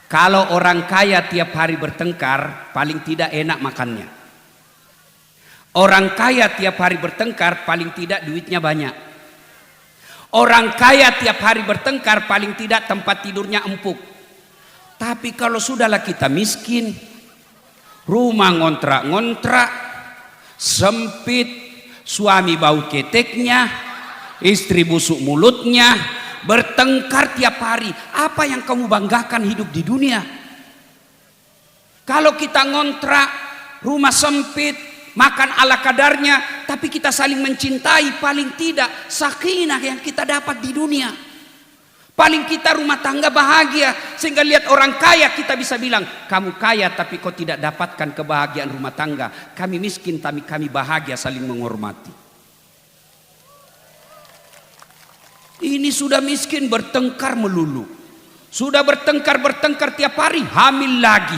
Kalau orang kaya tiap hari bertengkar, paling tidak enak makannya. Orang kaya tiap hari bertengkar, paling tidak duitnya banyak. Orang kaya tiap hari bertengkar, paling tidak tempat tidurnya empuk. Tapi kalau sudahlah kita miskin, rumah ngontrak-ngontrak, sempit, suami bau keteknya, istri busuk mulutnya, bertengkar tiap hari. Apa yang kamu banggakan hidup di dunia? Kalau kita ngontrak, rumah sempit, makan ala kadarnya, tapi kita saling mencintai, paling tidak sakinah yang kita dapat di dunia. Paling kita rumah tangga bahagia, sehingga lihat orang kaya kita bisa bilang, kamu kaya tapi kau tidak dapatkan kebahagiaan rumah tangga. Kami miskin tapi kami bahagia saling menghormati. Ini sudah miskin bertengkar melulu. Sudah bertengkar tiap hari, hamil lagi.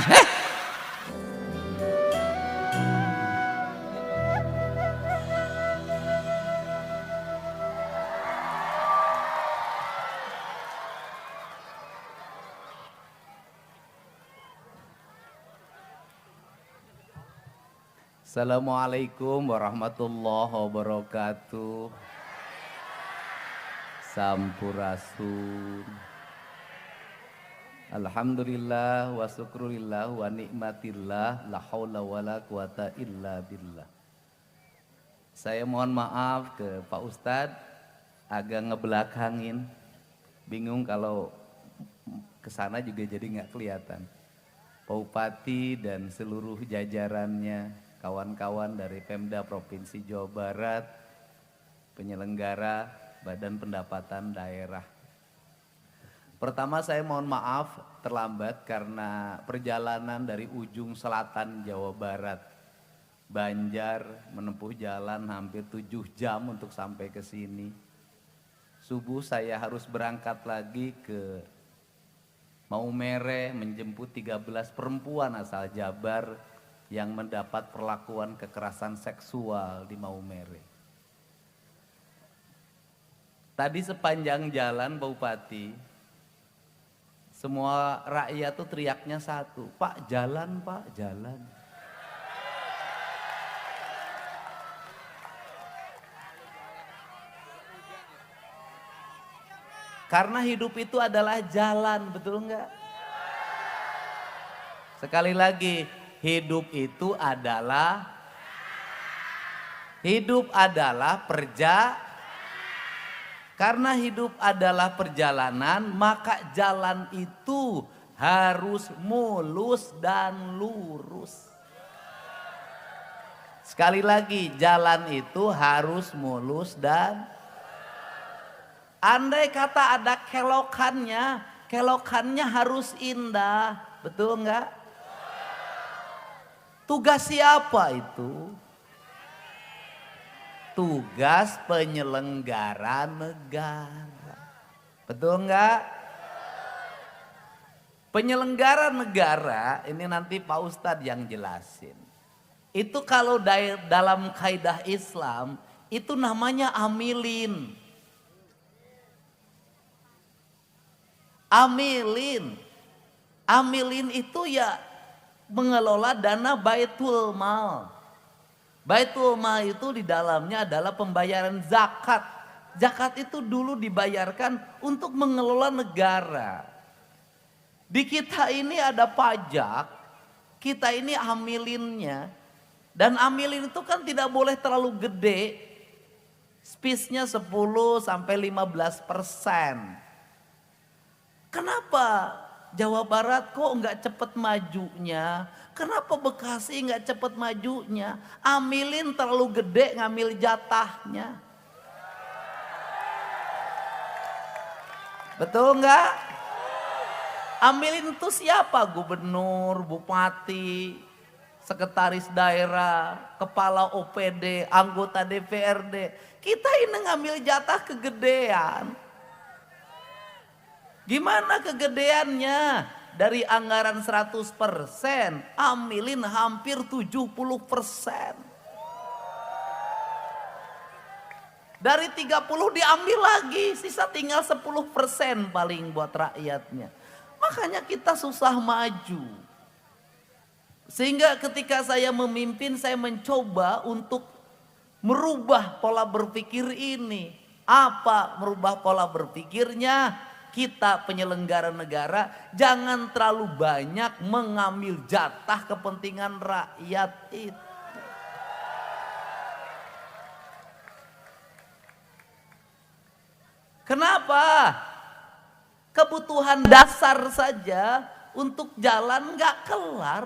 Assalamualaikum warahmatullahi wabarakatuh. Sampurasun. Alhamdulillah wa syukurillah wa nikmatillah, la haula wala quwata illa billah. Saya mohon maaf ke Pak Ustadz, agak ngebelakangin, bingung kalau kesana juga jadi nggak kelihatan. Pak Bupati dan seluruh jajarannya, kawan-kawan dari Pemda Provinsi Jawa Barat, penyelenggara Badan Pendapatan Daerah. Pertama saya mohon maaf terlambat karena perjalanan dari ujung selatan Jawa Barat, Banjar, menempuh jalan hampir 7 jam untuk sampai ke sini. Subuh saya harus berangkat lagi ke Maumere menjemput 13 perempuan asal Jabar yang mendapat perlakuan kekerasan seksual di Maumere. Tadi sepanjang jalan Pak Bupati, semua rakyat tuh teriaknya satu, Pak jalan, Pak jalan. Karena hidup itu adalah jalan, betul enggak? Sekali lagi, hidup adalah karena hidup adalah perjalanan, maka jalan itu harus mulus dan lurus. Sekali lagi, jalan itu harus mulus dan andai kata ada kelokannya harus indah, betul enggak? Tugas siapa itu? Tugas penyelenggara negara. Betul enggak? Penyelenggara negara, ini nanti Pak Ustadz yang jelasin. Itu kalau dalam kaidah Islam, itu namanya amilin. Amilin itu ya mengelola dana Baitul Mal. Baitul Mal itu di dalamnya adalah pembayaran zakat. Zakat itu dulu dibayarkan untuk mengelola negara. Di kita ini ada pajak, kita ini amilinnya. Dan amilin itu kan tidak boleh terlalu gede. Spisnya 10 sampai 15%. Kenapa Jawa Barat kok nggak cepet majunya? Kenapa Bekasi nggak cepet majunya? Amilin terlalu gede ngambil jatahnya. Betul nggak? Amilin itu siapa? Gubernur, bupati, sekretaris daerah, kepala OPD, anggota DPRD. Kita ini ngambil jatah kegedean. Gimana kegedeannya? Dari anggaran 100%, amilin hampir 70%. Dari 30 diambil lagi, sisa tinggal 10% paling buat rakyatnya. Makanya kita susah maju. Sehingga ketika saya memimpin, saya mencoba untuk merubah pola berpikir ini. Apa merubah pola berpikirnya? Kita penyelenggara negara jangan terlalu banyak mengambil jatah kepentingan rakyat itu. Kenapa? Kebutuhan dasar saja untuk jalan nggak kelar.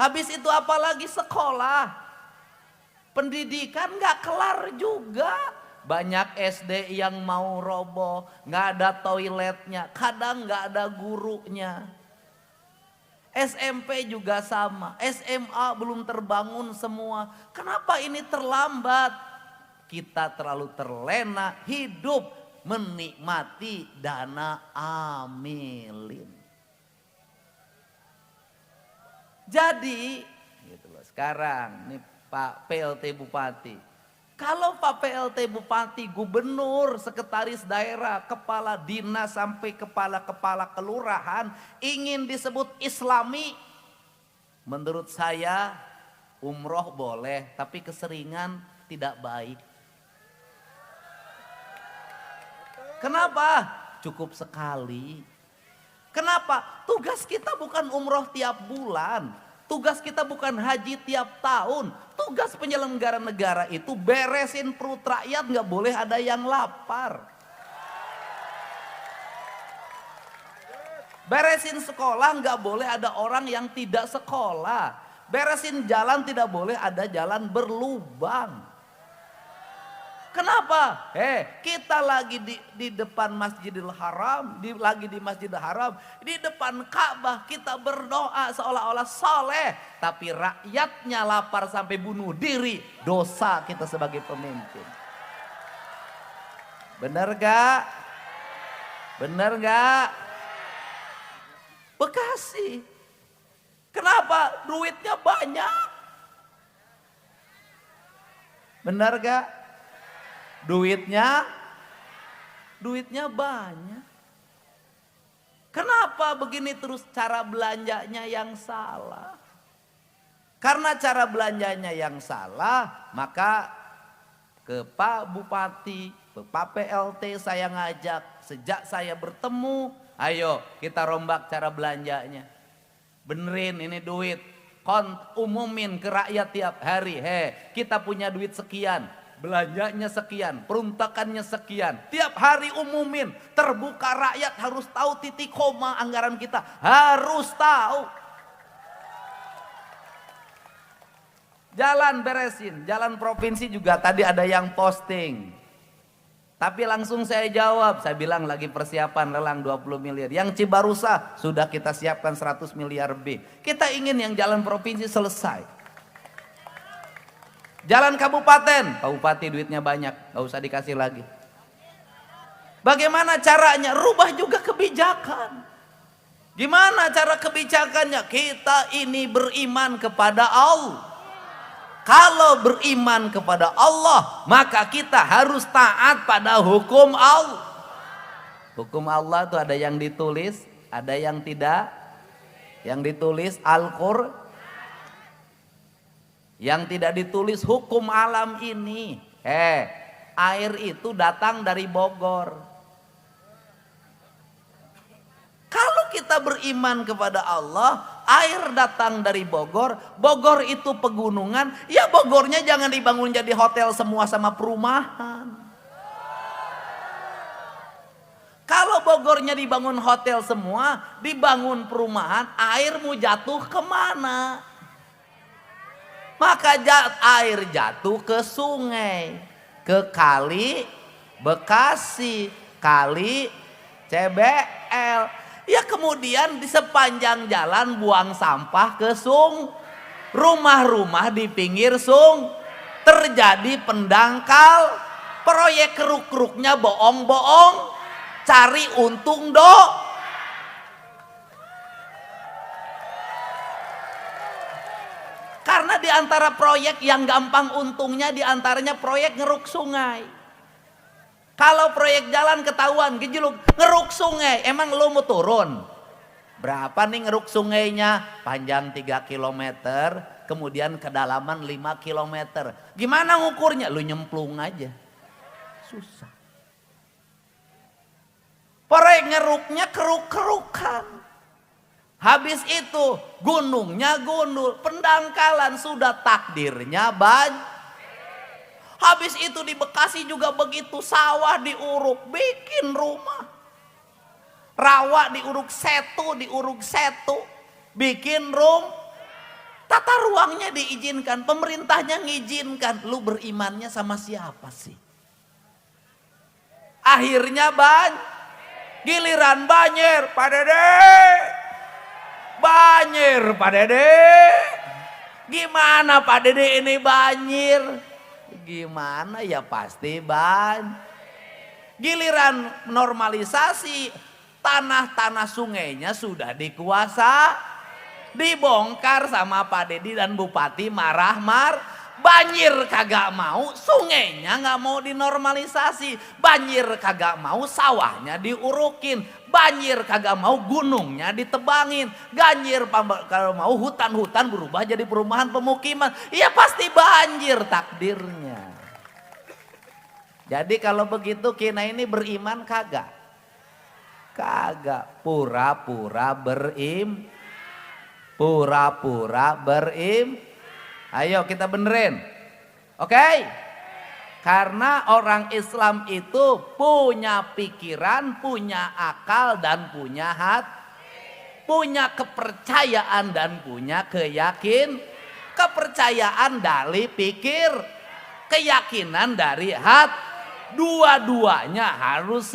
Habis itu apalagi sekolah, pendidikan nggak kelar juga. Banyak SD yang mau roboh, nggak ada toiletnya, kadang nggak ada gurunya. SMP juga sama, SMA belum terbangun semua. Kenapa ini terlambat? Kita terlalu terlena hidup menikmati dana amilin. Jadi, gitu loh, sekarang nih Pak PLT Bupati. Kalau Pak PLT Bupati, gubernur, sekretaris daerah, kepala dinas sampai kepala-kepala kelurahan ingin disebut Islami, menurut saya umroh boleh, tapi keseringan tidak baik. Kenapa? Cukup sekali. Kenapa? Tugas kita bukan umroh tiap bulan. Tugas kita bukan haji tiap tahun. Tugas penyelenggara negara itu beresin perut rakyat, nggak boleh ada yang lapar. Beresin sekolah, nggak boleh ada orang yang tidak sekolah. Beresin jalan, tidak boleh ada jalan berlubang. Kenapa? Kita lagi di depan Masjidil Haram, lagi di Masjidil Haram, di depan Ka'bah kita berdoa seolah-olah soleh, tapi rakyatnya lapar sampai bunuh diri. Dosa kita sebagai pemimpin. Benar gak? Benar gak? Bekasi. Kenapa? Duitnya banyak. Benar gak? Duitnya banyak. Kenapa begini terus? Cara belanjanya yang salah. Karena cara belanjanya yang salah, maka ke Pak Bupati, ke Pak PLT saya ngajak, sejak saya bertemu, ayo kita rombak cara belanjanya. Benerin ini duit, umumin ke rakyat tiap hari, kita punya duit sekian. Belanjanya sekian, peruntukannya sekian. Tiap hari umumin, terbuka, rakyat harus tahu titik koma anggaran kita. Harus tahu. Jalan beresin, jalan provinsi juga tadi ada yang posting. Tapi langsung saya jawab, saya bilang lagi persiapan lelang 20 miliar. Yang Cibarusa sudah kita siapkan 100 miliar B. Kita ingin yang jalan provinsi selesai. Jalan kabupaten, Pak Bupati duitnya banyak, gak usah dikasih lagi. Bagaimana caranya? Rubah juga kebijakan. Gimana cara kebijakannya? Kita ini beriman kepada Allah. Kalau beriman kepada Allah, maka kita harus taat pada hukum Allah. Hukum Allah itu ada yang ditulis, ada yang tidak. Yang ditulis Al-Qur'an. Yang tidak ditulis hukum alam ini. Air itu datang dari Bogor. Kalau kita beriman kepada Allah, air datang dari Bogor. Bogor itu pegunungan, ya Bogornya jangan dibangun jadi hotel semua sama perumahan. Kalau Bogornya dibangun hotel semua, dibangun perumahan, air mau jatuh kemana? Maka air jatuh ke sungai, ke kali Bekasi, kali CBL. Ya kemudian di sepanjang jalan buang sampah ke rumah-rumah di pinggir terjadi pendangkal. Proyek keruk-keruknya bohong-bohong, cari untung Karena di antara proyek yang gampang untungnya, di antaranya proyek ngeruk sungai. Kalau proyek jalan ketahuan, gejolak, ngeruk sungai, emang lu mau turun? Berapa nih ngeruk sungainya? Panjang 3 kilometer, kemudian kedalaman 5 kilometer. Gimana ngukurnya? Lu nyemplung aja. Susah. Proyek ngeruknya keruk-kerukan. Habis itu gunungnya gundul, pendangkalan sudah takdirnya banyak. Habis itu di Bekasi juga begitu, sawah diuruk, bikin rumah. Rawa diuruk setu, bikin tata ruangnya diizinkan, pemerintahnya ngizinkan. Lu berimannya sama siapa sih? Akhirnya giliran banjir, Pak Dede. Banjir, Pak Dede. Gimana Pak Dede ini banjir? Gimana ya pasti giliran normalisasi, tanah-tanah sungainya sudah dibongkar sama Pak Dedi dan Bupati banjir kagak mau, sungainya nggak mau dinormalisasi, banjir kagak mau, sawahnya diurukin, banjir kagak mau, gunungnya ditebangin, banjir kalau mau hutan-hutan berubah jadi perumahan pemukiman, ya pasti banjir takdirnya. Jadi kalau begitu kita ini beriman kagak? Kagak, pura-pura Ayo kita benerin. Oke? Karena orang Islam itu punya pikiran, punya akal dan punya hati. Punya kepercayaan dan punya kepercayaan dari pikir, keyakinan dari hati. Dua-duanya harus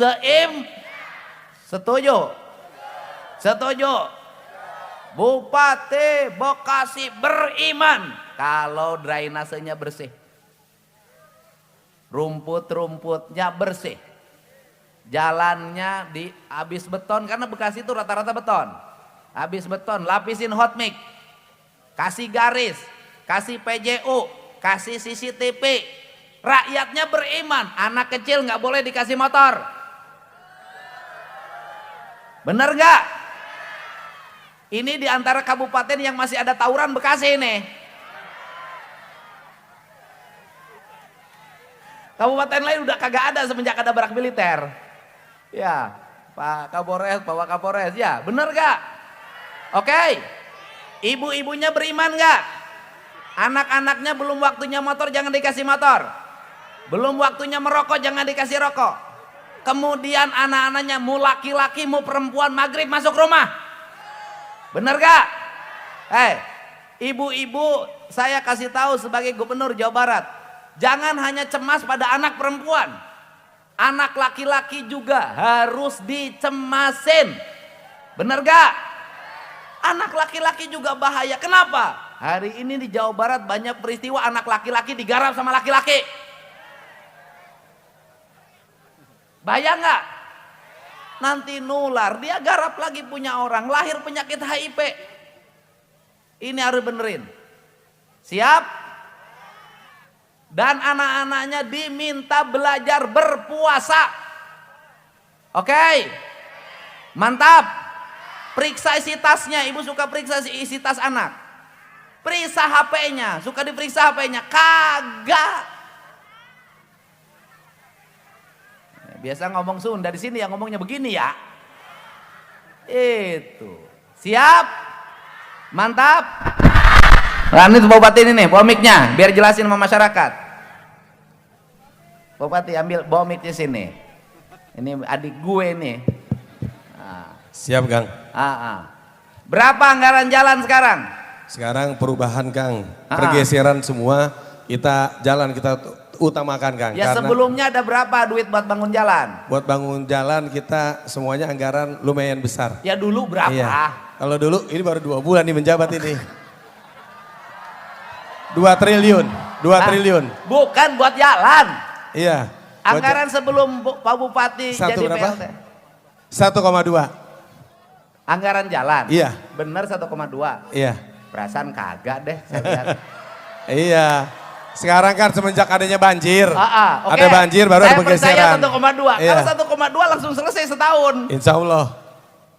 setuju? Setuju? Bupati Bekasi beriman kalau drainasenya bersih, rumput-rumputnya bersih, jalannya habis beton, karena Bekasi itu rata-rata beton, habis beton, lapisin hot mix, kasih garis, kasih PJU, kasih CCTV, rakyatnya beriman, anak kecil nggak boleh dikasih motor, bener nggak? Ini diantara kabupaten yang masih ada tawuran Bekasi nih. Kabupaten lain udah kagak ada semenjak ada barak militer. Ya, Pak Kapolres, Pak Kapolres, ya bener gak? Oke, ibu-ibunya beriman gak? Anak-anaknya belum waktunya motor jangan dikasih motor. Belum waktunya merokok jangan dikasih rokok. Kemudian anak-anaknya mau laki-laki mau perempuan maghrib masuk rumah. Bener gak? Ibu-ibu saya kasih tahu sebagai gubernur Jawa Barat. Jangan hanya cemas pada anak perempuan. Anak laki-laki juga harus dicemasin. Bener gak? Anak laki-laki juga bahaya. Kenapa? Hari ini di Jawa Barat banyak peristiwa anak laki-laki digarap sama laki-laki. Bahaya gak? Nanti nular, dia garap lagi punya orang, lahir penyakit HIV. Ini harus benerin. Siap? Dan anak-anaknya diminta belajar berpuasa. Oke? Mantap. Periksa isi tasnya, ibu suka periksa isi tas anak. Periksa HP-nya, suka diperiksa HP-nya. Kagak. Biasa ngomong Sunda, di sini yang ngomongnya begini ya. Itu. Siap? Mantap. Nah ini Bupati ini nih, bawa mic-nya biar jelasin sama masyarakat. Bupati ambil bawa mic-nya sini. Ini adik gue nih. Nah. Siap Kang. Berapa anggaran jalan sekarang? Sekarang perubahan Kang, pergeseran semua, kita utamakan Kang. Ya karena sebelumnya ada berapa duit buat bangun jalan? Buat bangun jalan kita semuanya anggaran lumayan besar. Ya dulu berapa? Iya. Kalau dulu ini baru 2 bulan nih menjabat ini. 2 triliun. Bukan buat jalan. Iya. Anggaran sebelum Pak Bupati jadi berapa? PLT. 1,2. Anggaran jalan. Iya. Bener 1,2. Iya. Perasaan kagak deh saya lihat. Iya. Sekarang kan semenjak adanya banjir. Oke. Ada banjir baru ada Saya pergeseran. percaya 1,2. Iya. Kalau 1,2 langsung selesai setahun. Insya Allah.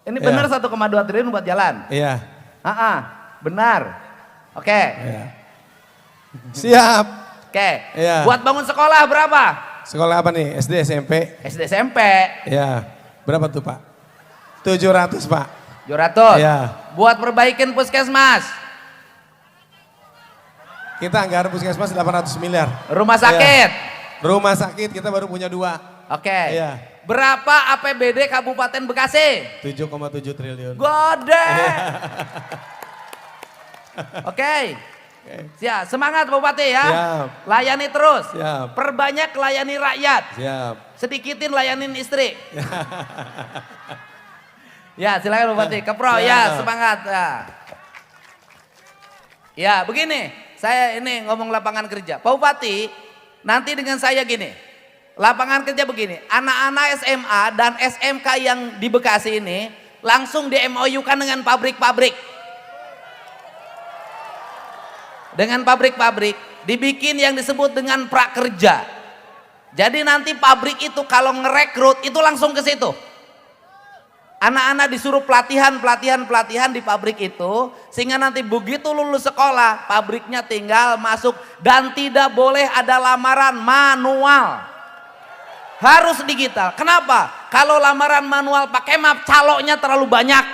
Ini Iya. benar 1,2 triliun buat jalan. Iya. Benar. Oke. Iya. Siap. Oke. Iya. Buat bangun sekolah berapa? Sekolah apa nih? SD, SMP? SD SMP Iya. Berapa tuh Pak? 700 Pak. 700. Iya. Buat perbaikin puskesmas, Kita anggaran puskesmas 800 miliar. rumah sakit. Iya. Rumah sakit kita baru punya 2. Oke. Iya. Berapa APBD Kabupaten Bekasi? 7,7 triliun. Gede. Oke. Siap, semangat Bupati ya. Siap. Layani terus. Siap. Perbanyak layani rakyat. Siap. Sedikitin layanin istri. Ya, silakan Bupati. Kepro Siap. ya, semangat. Ya, begini. Saya ini ngomong lapangan kerja. Pak Bupati, nanti dengan saya gini. Lapangan kerja begini. Anak-anak SMA dan SMK yang di Bekasi ini langsung di MOU-kan dengan pabrik-pabrik. Dengan pabrik-pabrik dibikin yang disebut dengan prakerja. Jadi nanti pabrik itu kalau ngerekrut itu langsung ke situ. Anak-anak disuruh pelatihan di pabrik itu, sehingga nanti begitu lulus sekolah, pabriknya tinggal masuk dan tidak boleh ada lamaran manual. Harus digital. Kenapa? Kalau lamaran manual pakai map, caloknya terlalu banyak.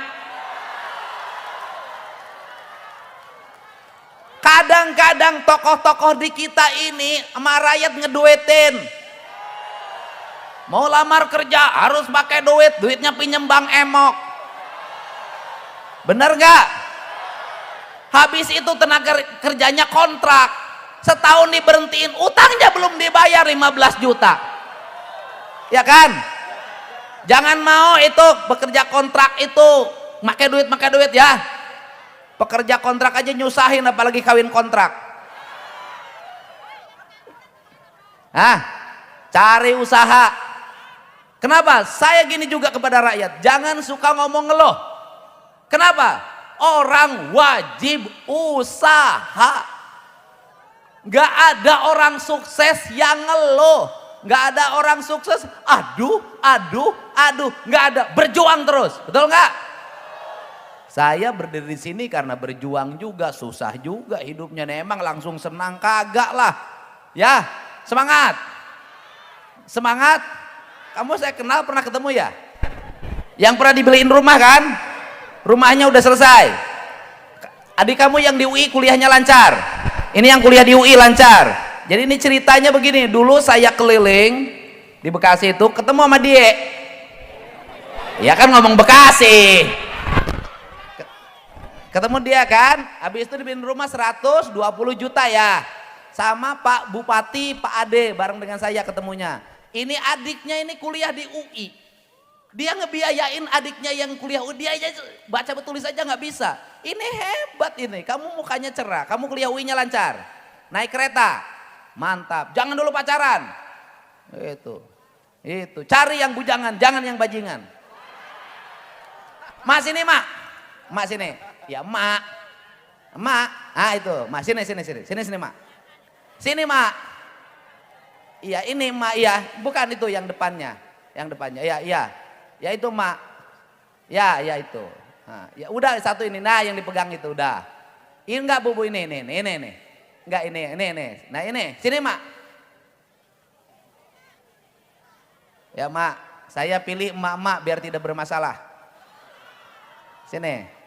Kadang-kadang tokoh-tokoh di kita ini sama rakyat ngeduetin. Mau lamar kerja harus pakai duit, duitnya pinjem Bang Emok. Bener gak? Habis itu tenaga kerjanya kontrak. Setahun diberhentiin, utangnya belum dibayar 15 juta. Ya kan? Jangan mau itu bekerja kontrak itu pakai duit ya. Pekerja kontrak aja nyusahin apalagi kawin kontrak. Cari usaha. Kenapa? Saya gini juga kepada rakyat, jangan suka ngomong ngeluh. Kenapa? Orang wajib usaha. Gak ada orang sukses yang ngeluh. Gak ada orang sukses, aduh. Gak ada, berjuang terus. Betul gak? Saya berdiri di sini karena berjuang juga, susah juga hidupnya. Emang langsung senang kagak lah. Ya, semangat. Semangat. Kamu saya kenal, pernah ketemu ya? Yang pernah dibeliin rumah kan? Rumahnya udah selesai. Adik kamu yang di UI kuliahnya lancar. Ini yang kuliah di UI lancar. Jadi ini ceritanya begini, dulu saya keliling di Bekasi itu ketemu sama dia. Ya kan ngomong Bekasi. Ketemu dia kan, habis itu dibeliin rumah 120 juta ya. Sama Pak Bupati, Pak Ade bareng dengan saya ketemunya. Ini adiknya ini kuliah di UI. Dia ngebiayain adiknya yang kuliah UI, dia aja baca tulis aja nggak bisa. Ini hebat ini, kamu mukanya cerah, kamu kuliah UI-nya lancar. Naik kereta, mantap. Jangan dulu pacaran. Itu. Cari yang bujangan, jangan yang bajingan. Mak sini mak. Mak sini. Ya mak. Mak. Itu. Mak sini mak. Sini mak. Iya ini mak, iya bukan itu yang depannya, iya ya itu mak, ya itu, ya udah satu ini, nah yang dipegang itu udah, ini enggak bubu ini, enggak ini, nah ini sini mak, ya mak, saya pilih emak biar tidak bermasalah, sini.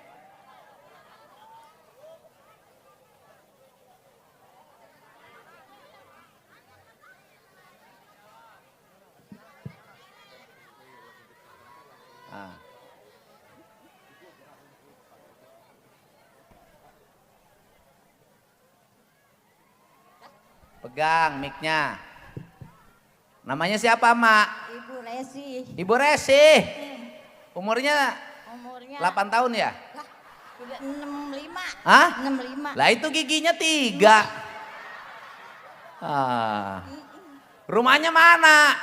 Pegang mic-nya. Namanya siapa, Mak? Ibu Resi. Ibu Resi. Umurnya 8 tahun ya? Lah, udah 65. Hah? 65. Lah itu giginya 3. Rumahnya mana?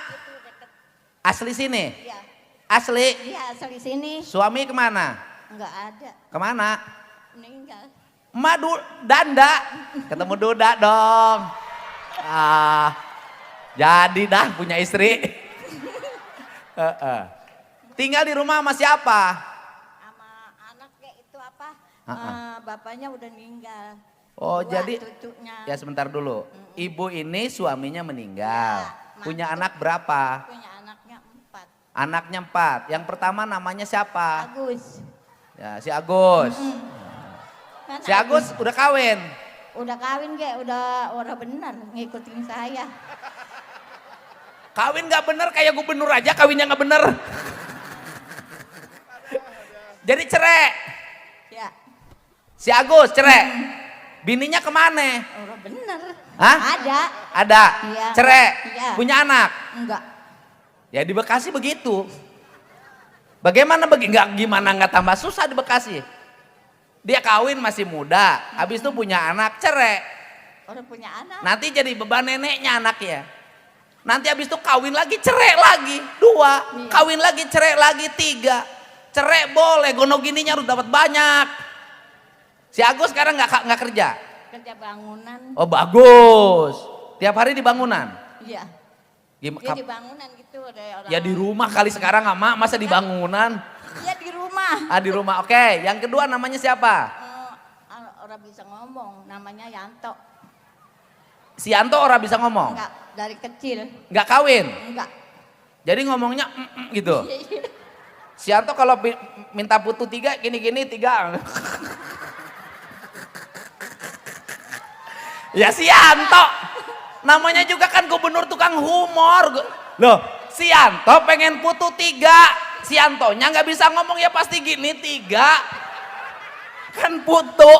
Asli sini? Iya. Asli? Iya, asal di sini. Suami kemana? Enggak ada. Kemana? Meninggal. Emak Danda. Ketemu Duda dong. Jadi dah punya istri. Tinggal di rumah sama siapa? Sama anaknya itu apa? Bapaknya udah meninggal. Oh, Dua jadi cucunya. ya sebentar dulu. Ibu ini suaminya meninggal. Ya, Punya anak berapa? Punya anaknya 4. Anaknya 4. Yang pertama namanya siapa? Agus. Ya, si Agus. Kan Si Agus udah kawin. udah kawin udah benar ngikutin saya. Kawin gak bener kayak gubernur aja kawinnya gak bener. Jadi cerai. Ya, Si Agus cerai. Bininya kemana? udah benar. Hah? Ada. Iya. Cerai. Iya. Punya anak. Enggak. Ya di Bekasi begitu. Gimana nggak tambah susah di Bekasi? Dia kawin masih muda, habis itu punya anak, cerai. Udah punya anak. Nanti jadi beban neneknya anaknya. Nanti habis itu kawin lagi, cerai lagi, 2. Iya. Kawin lagi, cerai lagi, 3. Cerai boleh, gonogininya harus dapat banyak. Si Agus sekarang nggak kerja. Kerja bangunan. Oh bagus. Tiap hari di bangunan. Iya. Gim- Dia di bangunan gitu ada orang. Ya di rumah kali sekarang ama, masa di bangunan? Iya di rumah. Ah di rumah, oke. Yang kedua namanya siapa? Orang bisa ngomong, namanya Yanto. Si Yanto orang bisa ngomong? Enggak, dari kecil. Nggak kawin? Enggak. Jadi ngomongnya gitu? Si Yanto kalau minta putu 3, gini-gini 3. Ya si Yanto. Namanya juga kan gubernur tukang humor. Loh, si Yanto pengen putu 3. Si Yantonya nggak bisa ngomong ya pasti gini 3. Kan putu.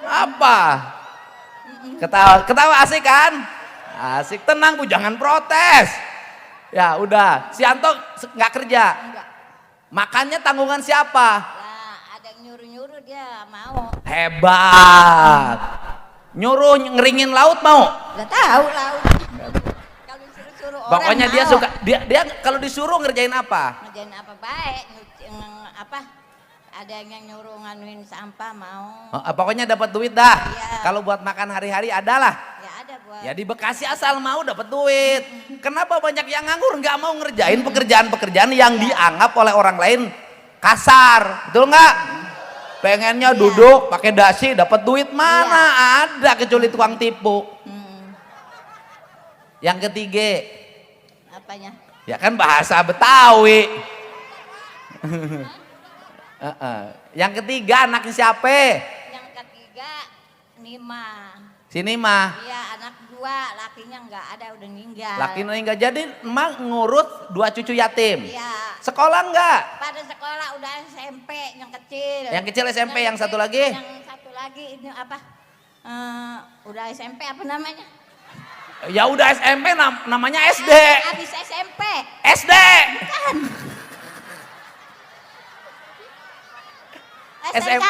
Apa? Ketawa asik kan? Asik, tenang Bu, jangan protes. Ya udah, si Yanto nggak kerja. Enggak. Makannya tanggungan siapa? Nah, ada yang nyuruh-nyuruh dia mau. Hebat. Nyuruh ngeringin laut mau? Enggak tahu laut. Kalau disuruh-suruh orang Pokoknya dia mau. suka dia kalau disuruh ngerjain apa? Ngerjain apa baik, apa? Ada yang nyuruh nganuin sampah mau. Pokoknya dapat duit dah. Iya. Kalau buat makan hari-hari adalah. Ya ada buat. Ya di Bekasi asal mau dapat duit. Kenapa banyak yang nganggur nggak mau ngerjain pekerjaan-pekerjaan yang dianggap oleh orang lain kasar, betul nggak? Pengennya duduk pakai dasi dapat duit mana ada kecuali tukang tipu. Yang ketiga, Apanya? ya kan bahasa Betawi. Yang ketiga anaknya siapa? Yang ketiga Nima. Sini mah. Iya anak 2, lakinya nggak ada udah meninggal. Laki meninggal jadi emang ngurut 2 cucu yatim. Iya. Sekolah enggak? Pada sekolah udah SMP yang kecil. Yang kecil SMP, yang satu lagi? Yang satu lagi ini apa? Udah SMP apa namanya? Ya udah SMP namanya SD. Habis SMP. SD. SMK.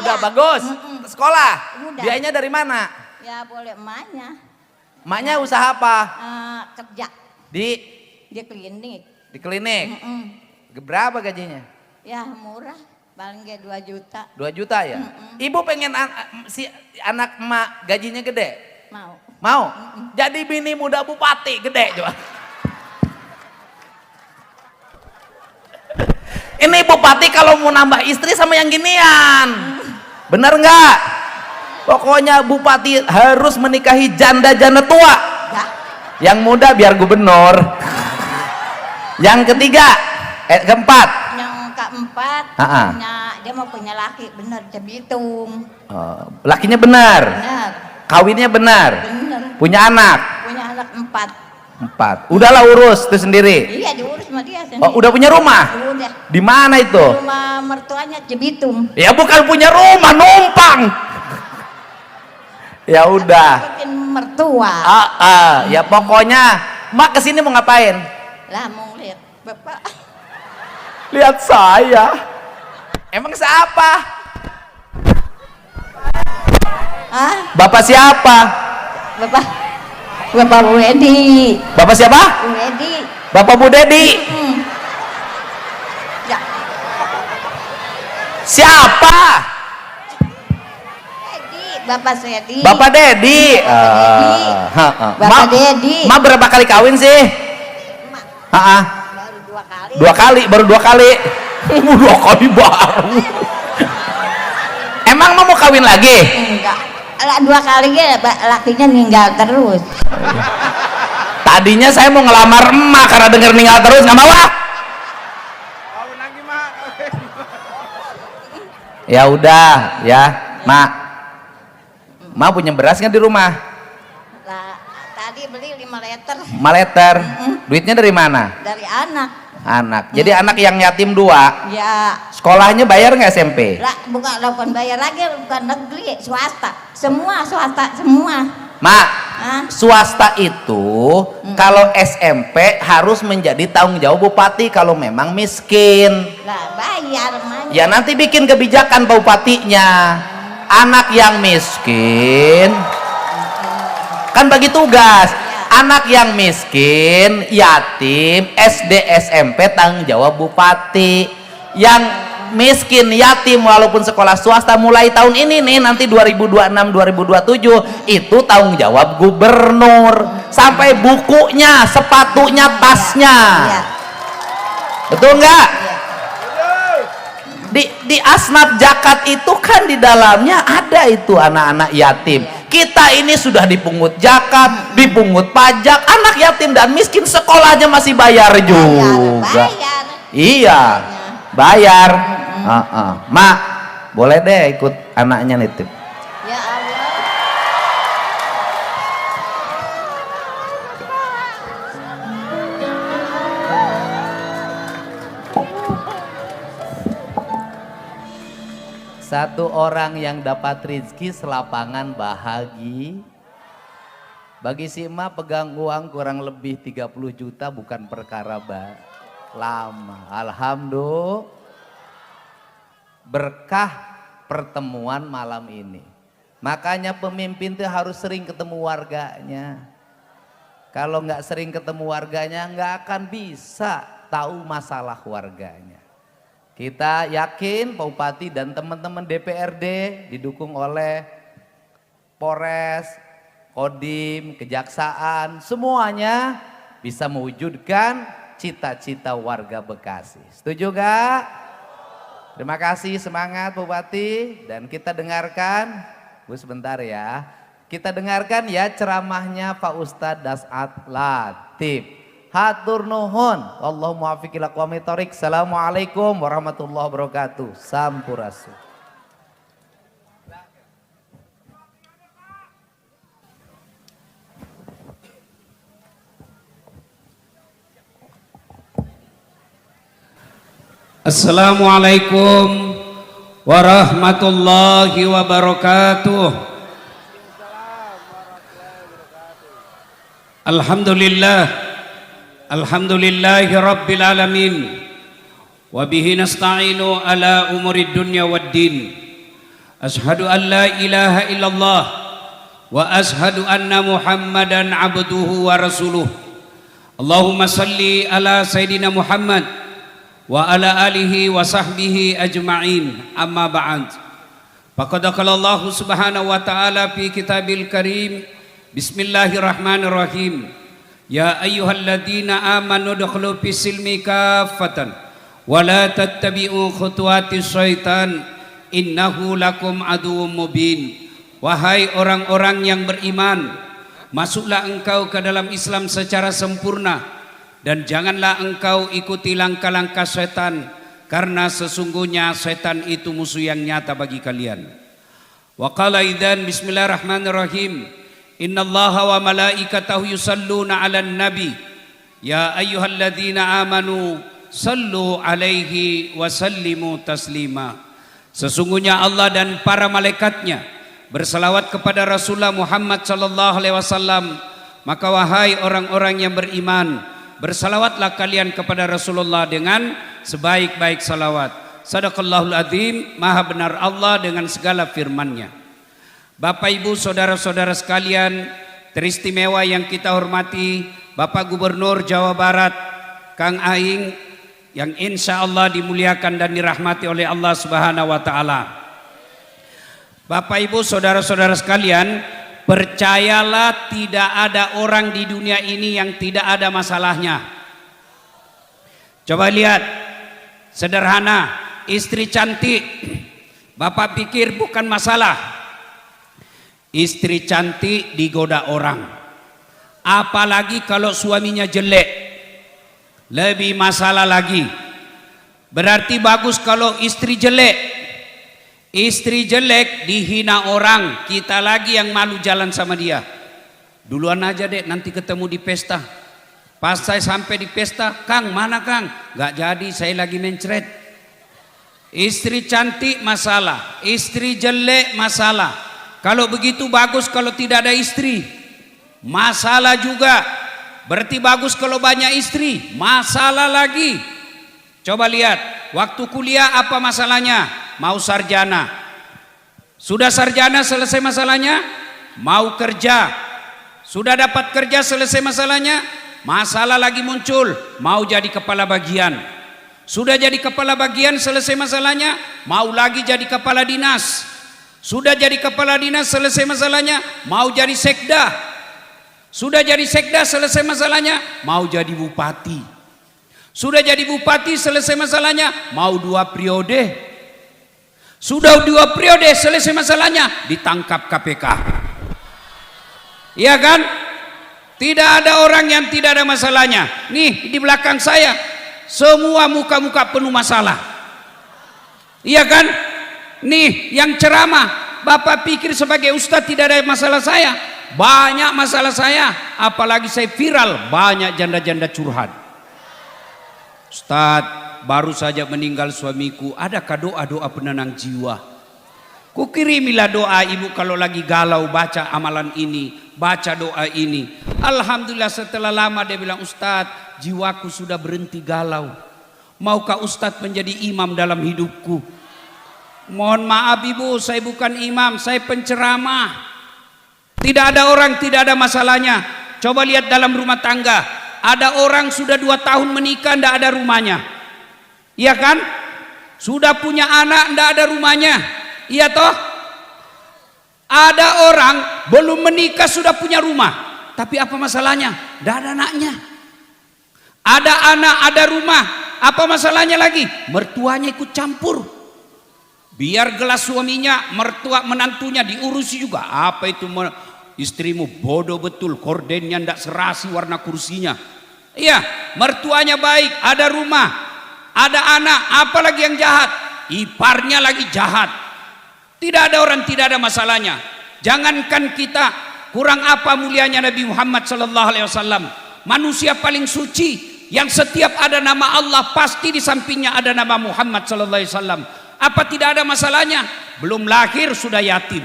Udah Iya. bagus. Sekolah. Udah. Biayanya dari mana? Ya boleh emaknya. Emaknya usaha apa? Kerja Di di klinik. klinik. Berapa gajinya? Ya murah, paling gak 2 juta. 2 juta ya? Ibu pengen si anak emak gajinya gede? Mau. Mau? Jadi bini muda bupati gede coba. Ini bupati kalau mau nambah istri sama yang ginian. Bener nggak? Pokoknya bupati harus menikahi janda-janda tua. Ya. Yang muda biar gubernur. Yang ketiga, keempat. Yang keempat, Ah. dia mau punya laki, bener, Cibitung. Lakinya benar, Bener, kawinnya benar, bener. punya anak. Punya anak 4. 4. Udahlah urus itu sendiri. Iya diurus sama dia sendiri. Oh, udah punya rumah? Udah. Di mana itu? Rumah mertuanya Cibitung. Ya bukan punya rumah, numpang. Ya udah. Bikin mertua. Ya pokoknya mak kesini mau ngapain? Lah mau lihat bapak. Lihat saya. Emang siapa? Bapak siapa? Bapak Bu Edi. Bapak siapa? Bu Edi. Bapak Bu Dedi. Ya. Siapa? Edi, Bapak Dedi. Bapak Dedi. Bapak Dedi. Ma berapa kali kawin sih? Baru 2 kali. 2 kali, baru 2 kali. 2 kali baru. Emang mau kawin lagi? Enggak. 2 kali ya lakinya ninggal terus. Tadinya saya mau ngelamar emak karena denger ninggal terus nggak mau ah. Ya udah ya, Mak punya beras nggak di rumah? Lah, tadi beli 5 liter. 5 liter. Duitnya dari mana? Dari anak. Anak. Jadi anak yang yatim 2. Ya. Sekolahnya bayar nggak SMP? Lah, bukan bayar lagi, bukan negeri, swasta. Semua swasta semua. Mak, swasta itu kalau SMP harus menjadi tanggung jawab bupati kalau memang miskin. Lah, bayar man. Ya nanti bikin kebijakan bupatinya. Anak yang miskin kan bagi tugas. Anak yang miskin, yatim, SD, SMP tanggung jawab bupati. Yang miskin, yatim walaupun sekolah swasta mulai tahun ini nih, nanti 2026 2027 itu tanggung jawab gubernur. Sampai bukunya, sepatunya, tasnya. Betul nggak? Di asnaf zakat itu kan di dalamnya ada itu anak-anak yatim. Kita ini sudah dipungut zakat, dipungut pajak, anak yatim dan miskin sekolahnya masih bayar juga. Bayar. Iya, bayar. Mak, boleh deh ikut anaknya nitip. Ya Allah. Satu orang yang dapat rezeki selapangan bahagia. Bagi si emak pegang uang kurang lebih 30 juta bukan perkara lama. Alhamdulillah. Berkah pertemuan malam ini. Makanya pemimpin tuh harus sering ketemu warganya. Kalau nggak sering ketemu warganya nggak akan bisa tahu masalah warganya. Kita yakin Pak Bupati dan teman-teman DPRD didukung oleh Polres, Kodim, Kejaksaan, semuanya bisa mewujudkan cita-cita warga Bekasi. Setuju gak? Terima kasih, semangat Pak Bupati. Dan kita dengarkan, Bu sebentar ya, kita dengarkan ya ceramahnya Pak Ustadz Dasat Latif. Hatur nuhun, Allahumma muwaffiq ila aqwamit thoriq. Assalamualaikum warahmatullahi wabarakatuh. Sampurasun. Assalamualaikum warahmatullahi wabarakatuh. Alhamdulillah. Alhamdulillahi rabbil alamin. Wa bihi nasta'inu ala umurid dunya waddin. Ashhadu an la ilaha illallah wa ashhadu anna Muhammadan abduhu wa rasuluh. Allahumma salli ala Sayyidina Muhammad wa ala alihi wa sahbihi ajma'in. Amma ba'd. Faqad qala Allah subhanahu wa ta'ala fi kitabil karim. Bismillahirrahmanirrahim. Ya ayyuhalladzina amanu dukhulu fis silmi kaffatan wa la tattabi'u khutuwatis syaitan innahu lakum aduwwum mubin. Wahai orang-orang yang beriman, masuklah engkau ke dalam Islam secara sempurna dan janganlah engkau ikuti langkah-langkah setan, karena sesungguhnya setan itu musuh yang nyata bagi kalian. Wa qala idzan bismillahirrahmanirrahim. Innallaha wa malaikatahu yusalluna 'alan nabi ya ayyuhalladzina amanu sallu 'alaihi wa sallimu taslima. Sesungguhnya Allah dan para malaikatnya berselawat kepada Rasulullah Muhammad sallallahu alaihi wasallam, maka wahai orang-orang yang beriman, bersalawatlah kalian kepada Rasulullah dengan sebaik-baik salawat. Sadaqallahul adzim, maha benar Allah dengan segala firman-Nya. Bapak Ibu saudara-saudara sekalian teristimewa yang kita hormati, Bapak Gubernur Jawa Barat Kang Aing yang insya Allah dimuliakan dan dirahmati oleh Allah Subhanahu wa Ta'ala. Bapak Ibu saudara-saudara sekalian, percayalah tidak ada orang di dunia ini yang tidak ada masalahnya. Coba lihat, sederhana, istri cantik, Bapak pikir bukan masalah. Istri cantik digoda orang, apalagi kalau suaminya jelek, lebih masalah lagi. Berarti bagus kalau istri jelek. Istri jelek dihina orang, kita lagi yang malu jalan sama dia. Duluan aja dek, nanti ketemu di pesta. Pas saya sampai di pesta, Kang mana Kang? Gak jadi, saya lagi mencret. Istri cantik masalah, istri jelek masalah. Kalau begitu bagus kalau tidak ada istri, masalah juga. Berarti bagus kalau banyak istri, masalah lagi. Coba lihat, waktu kuliah apa masalahnya? Mau sarjana. Sudah sarjana selesai masalahnya? Mau kerja. Sudah dapat kerja selesai masalahnya? Masalah lagi muncul, mau jadi kepala bagian. Sudah jadi kepala bagian selesai masalahnya? Mau lagi jadi kepala dinas. Sudah jadi kepala dinas selesai masalahnya? Mau jadi sekda. Sudah jadi sekda selesai masalahnya? Mau jadi bupati. Sudah jadi bupati selesai masalahnya? Mau 2 periode. Sudah 2 periode selesai masalahnya, ditangkap KPK. Iya kan? Tidak ada orang yang tidak ada masalahnya. Nih di belakang saya semua muka-muka penuh masalah. Iya kan? Nih yang ceramah, Bapak pikir sebagai ustadz tidak ada masalah saya? Banyak masalah saya. Apalagi saya viral, banyak janda-janda curhat. Ustadz, baru saja meninggal suamiku, adakah doa-doa penenang jiwa? Kukirimilah doa ibu kalau lagi galau, baca amalan ini, baca doa ini. Alhamdulillah setelah lama dia bilang, Ustadz, jiwaku sudah berhenti galau. Maukah Ustadz menjadi imam dalam hidupku? Mohon maaf ibu, saya bukan imam, saya penceramah. Tidak ada orang tidak ada masalahnya. Coba lihat dalam rumah tangga, ada orang sudah 2 tahun menikah tidak ada rumahnya. Iya kan? Sudah punya anak tidak ada rumahnya. Iya toh? Ada orang belum menikah sudah punya rumah, tapi apa masalahnya? Tidak ada anaknya. Ada anak, ada rumah, apa masalahnya lagi? Mertuanya ikut campur. Biar gelas suaminya, mertua menantunya diurusi juga. Apa itu istrimu bodoh betul, kordennya tidak serasi warna kursinya. Iya, mertuanya baik, ada rumah, ada anak, apalagi yang jahat? Iparnya lagi jahat. Tidak ada orang tidak ada masalahnya. Jangankan kita, kurang apa mulianya Nabi Muhammad SAW, manusia paling suci yang setiap ada nama Allah pasti di sampingnya ada nama Muhammad SAW. Apa tidak ada masalahnya? Belum lahir sudah yatim.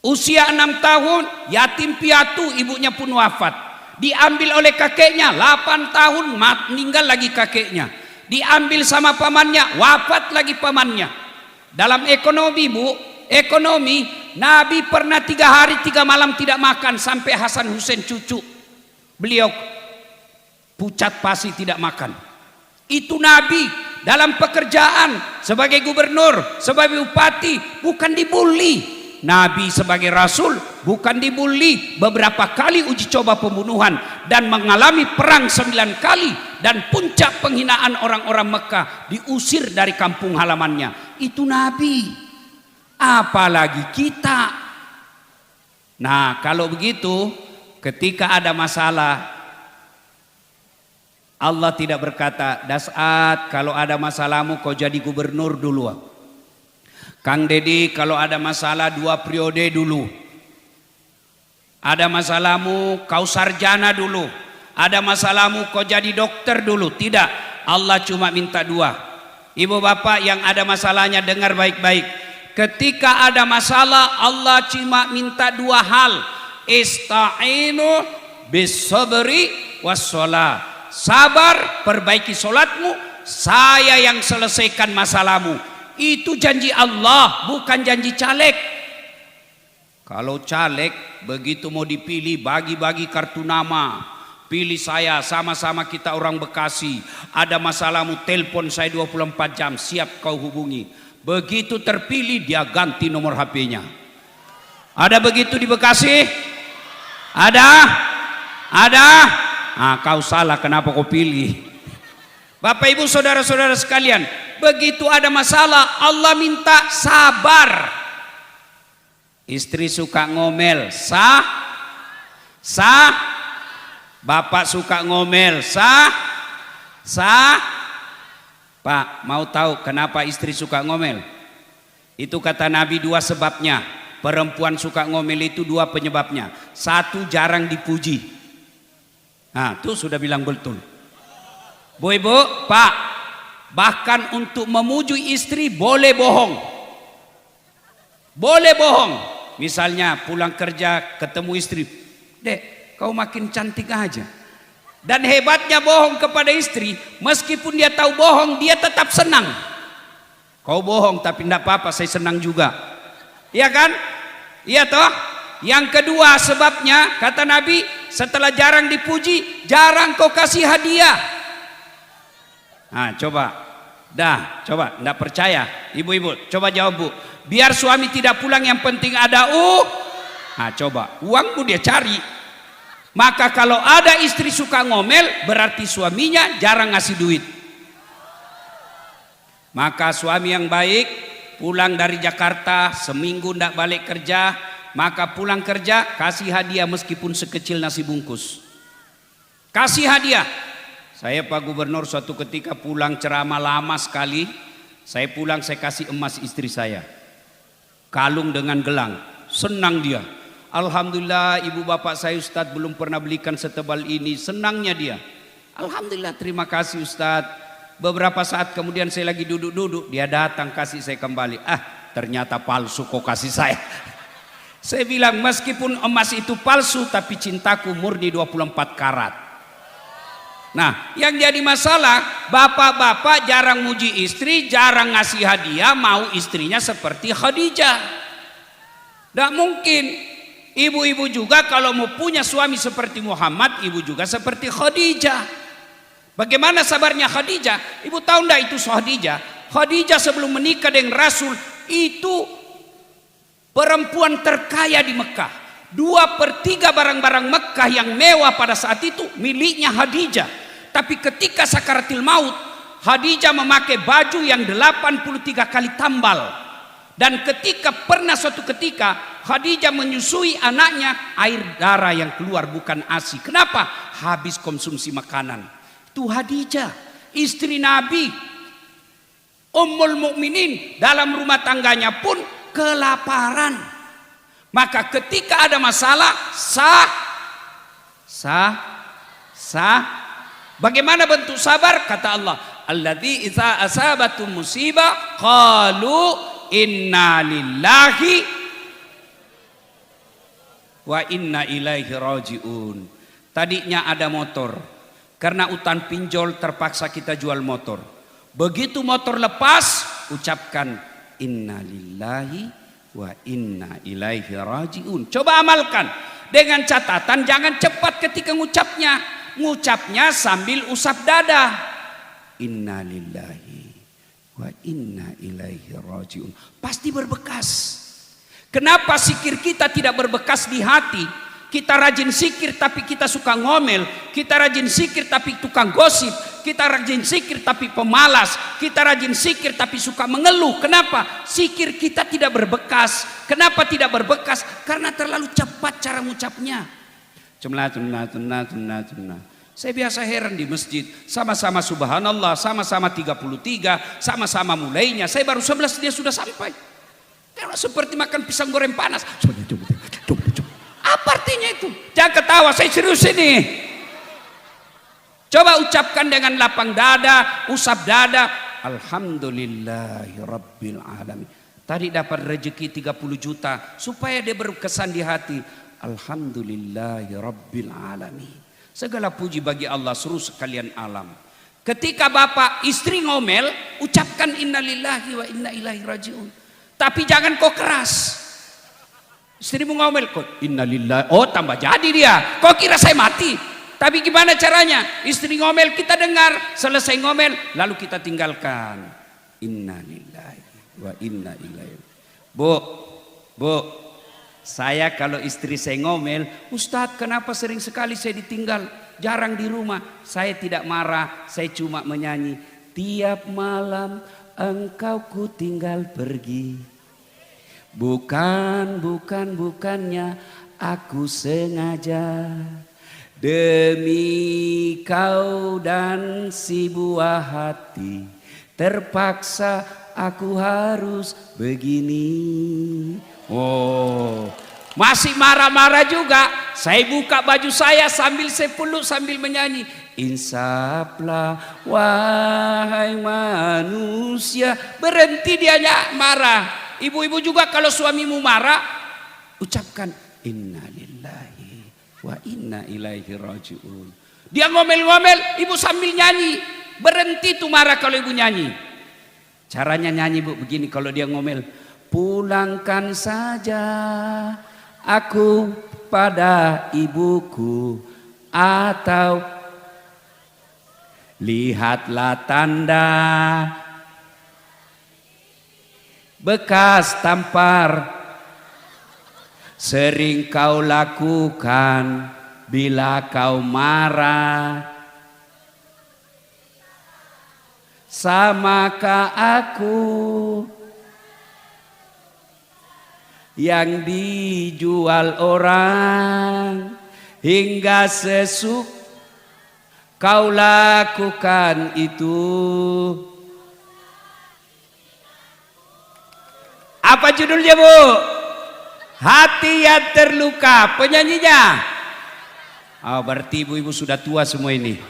Usia 6 tahun yatim piatu, ibunya pun wafat. Diambil oleh kakeknya, 8 tahun meninggal lagi kakeknya. Diambil sama pamannya, wafat lagi pamannya. Dalam ekonomi bu, ekonomi Nabi pernah 3 hari 3 malam tidak makan sampai Hasan Hussein cucu beliau pucat pasi tidak makan. Itu Nabi dalam pekerjaan sebagai gubernur, sebagai bupati, bukan dibully. Nabi sebagai Rasul bukan dibully, beberapa kali uji coba pembunuhan dan mengalami perang 9 kali, dan puncak penghinaan orang-orang Mekah, diusir dari kampung halamannya. Itu Nabi, apalagi kita. Nah kalau begitu, ketika ada masalah, Allah tidak berkata, Das'at kalau ada masalahmu kau jadi gubernur dulu, Kang Dedi kalau ada masalah 2 periode dulu, ada masalahmu kau sarjana dulu, ada masalahmu kau jadi dokter dulu. Tidak, Allah cuma minta 2. Ibu bapak yang ada masalahnya dengar baik-baik. Ketika ada masalah Allah cuma minta 2 hal. Ista'inu bis-sabri was-shalah. Sabar, perbaiki solatmu, saya yang selesaikan masalahmu. Itu janji Allah, bukan janji caleg. Kalau caleg begitu mau dipilih, bagi-bagi kartu nama, pilih saya, sama-sama kita orang Bekasi, ada masalahmu telepon saya 24 jam, siap kau hubungi. Begitu terpilih dia ganti nomor HP-nya. Ada begitu di Bekasi? Ada? Ada? Ah, kau salah, kenapa kau pilih? Bapak Ibu saudara-saudara sekalian, begitu ada masalah Allah minta sabar. Istri suka ngomel, sah? Sah? Bapak suka ngomel, sah? Sah? Pak, mau tahu kenapa istri suka ngomel? Itu kata Nabi 2 sebabnya. Perempuan suka ngomel itu 2 penyebabnya. 1, jarang dipuji. Nah, itu sudah bilang betul. Bu Ibu, Pak, bahkan untuk memuji istri boleh bohong. Boleh bohong. Misalnya pulang kerja ketemu istri, "Dek, kau makin cantik aja." Dan hebatnya bohong kepada istri, meskipun dia tahu bohong, dia tetap senang. Kau bohong tapi tidak apa-apa, saya senang juga. Iya kan? Iya toh? Yang kedua sebabnya, kata Nabi, setelah jarang dipuji, jarang kau kasih hadiah. Nah, coba. Dah, coba. Tidak percaya? Ibu-ibu, coba jawab, Bu. Biar suami tidak pulang, yang penting ada Nah, coba. Uangmu dia cari. Maka kalau ada istri suka ngomel, berarti suaminya jarang ngasih duit. Maka suami yang baik pulang dari Jakarta seminggu tidak balik kerja, maka pulang kerja kasih hadiah meskipun sekecil nasi bungkus. Kasih hadiah. Saya Pak Gubernur suatu ketika pulang ceramah lama sekali, saya pulang saya kasih emas istri saya. Kalung dengan gelang, senang dia. Alhamdulillah ibu bapak saya Ustadz belum pernah belikan setebal ini. Senangnya dia. Alhamdulillah, terima kasih Ustadz. Beberapa saat kemudian saya lagi duduk-duduk, dia datang kasih saya kembali. Ah, ternyata palsu kok kasih saya. Saya bilang meskipun emas itu palsu tapi cintaku murni 24 karat. Nah, yang jadi masalah bapak-bapak jarang muji istri, jarang ngasih hadiah, mau istrinya seperti Khadijah. Tidak mungkin. Ibu-ibu juga kalau mau punya suami seperti Muhammad, ibu juga seperti Khadijah. Bagaimana sabarnya Khadijah? Ibu tahu enggak itu Khadijah? Khadijah sebelum menikah dengan Rasul itu perempuan terkaya di Mekah. 2/3 barang-barang Mekah yang mewah pada saat itu miliknya Khadijah. Tapi ketika sakaratil maut, Khadijah memakai baju yang 83 kali tambal. Dan pernah suatu ketika Khadijah menyusui anaknya, air darah yang keluar bukan ASI. Kenapa? Habis konsumsi makanan. Itu Khadijah, istri Nabi, Ummul Mukminin, dalam rumah tangganya pun kelaparan. Maka ketika ada masalah, bagaimana bentuk sabar? Kata Allah, alladzi idza asabatu musibah qalu inna lillahi wa inna ilaihi rajiun. Tadinya ada motor, karena hutan pinjol terpaksa kita jual motor. Begitu motor lepas, ucapkan inna lillahi wa inna ilaihi rajiun. Coba amalkan dengan catatan jangan cepat ketika ngucapnya. Ngucapnya sambil usap dada. Inna lillahi wa inna ilaihi rajiun. Pasti berbekas. Kenapa zikir kita tidak berbekas di hati? Kita rajin zikir tapi kita suka ngomel. Kita rajin zikir tapi tukang gosip. Kita rajin zikir tapi pemalas. Kita rajin zikir tapi suka mengeluh. Kenapa? Zikir kita tidak berbekas. Kenapa tidak berbekas? Karena terlalu cepat cara mengucapnya. Cemna. Saya biasa heran di masjid. Sama-sama subhanallah, sama-sama 33, sama-sama mulainya. Saya baru 11 dia sudah sampai. Karena seperti makan pisang goreng panas. Apa artinya itu? Jangan ketawa, saya serius ini. Coba ucapkan dengan lapang dada, usap dada. Alhamdulillahirabbil alamin. Tadi dapat rezeki 30 juta supaya dia berkesan di hati. Alhamdulillahirabbil alamin. Segala puji bagi Allah seluruh sekalian alam. Ketika bapak istri ngomel, ucapkan innalillahi wa inna ilaihi rajiun. Tapi jangan kok keras. Istrimu ngomel kok innalillahi. Oh, tambah jadi dia. Kok kira saya mati? Tapi gimana caranya? Istri ngomel kita dengar, selesai ngomel lalu kita tinggalkan. Innalillahi wa inna ilaihi. Bu, saya kalau istri saya ngomel, Ustadz kenapa sering sekali saya ditinggal, jarang di rumah. Saya tidak marah, saya cuma menyanyi. Tiap malam engkau ku tinggal pergi. Bukannya aku sengaja. Demi kau dan si buah hati, terpaksa aku harus begini. Oh, masih marah-marah juga. Saya buka baju saya sambil saya peluk sambil menyanyi. Insaflah wahai manusia. Berhenti dia marah. Ibu-ibu juga kalau suamimu marah, ucapkan innalillahi wa inna ilaihi raji'un. Dia ngomel-ngomel, ibu sambil nyanyi. Berhenti tuh marah kalau ibu nyanyi. Caranya nyanyi bu begini kalau dia ngomel. Pulangkan saja aku pada ibuku, atau lihatlah tanda bekas tampar sering kau lakukan bila kau marah. Samakah aku yang dijual orang hingga sesuk kau lakukan itu? Apa judulnya bu? Hati yang terluka. Penyanyinya? Oh, berarti ibu-ibu sudah tua semua ini.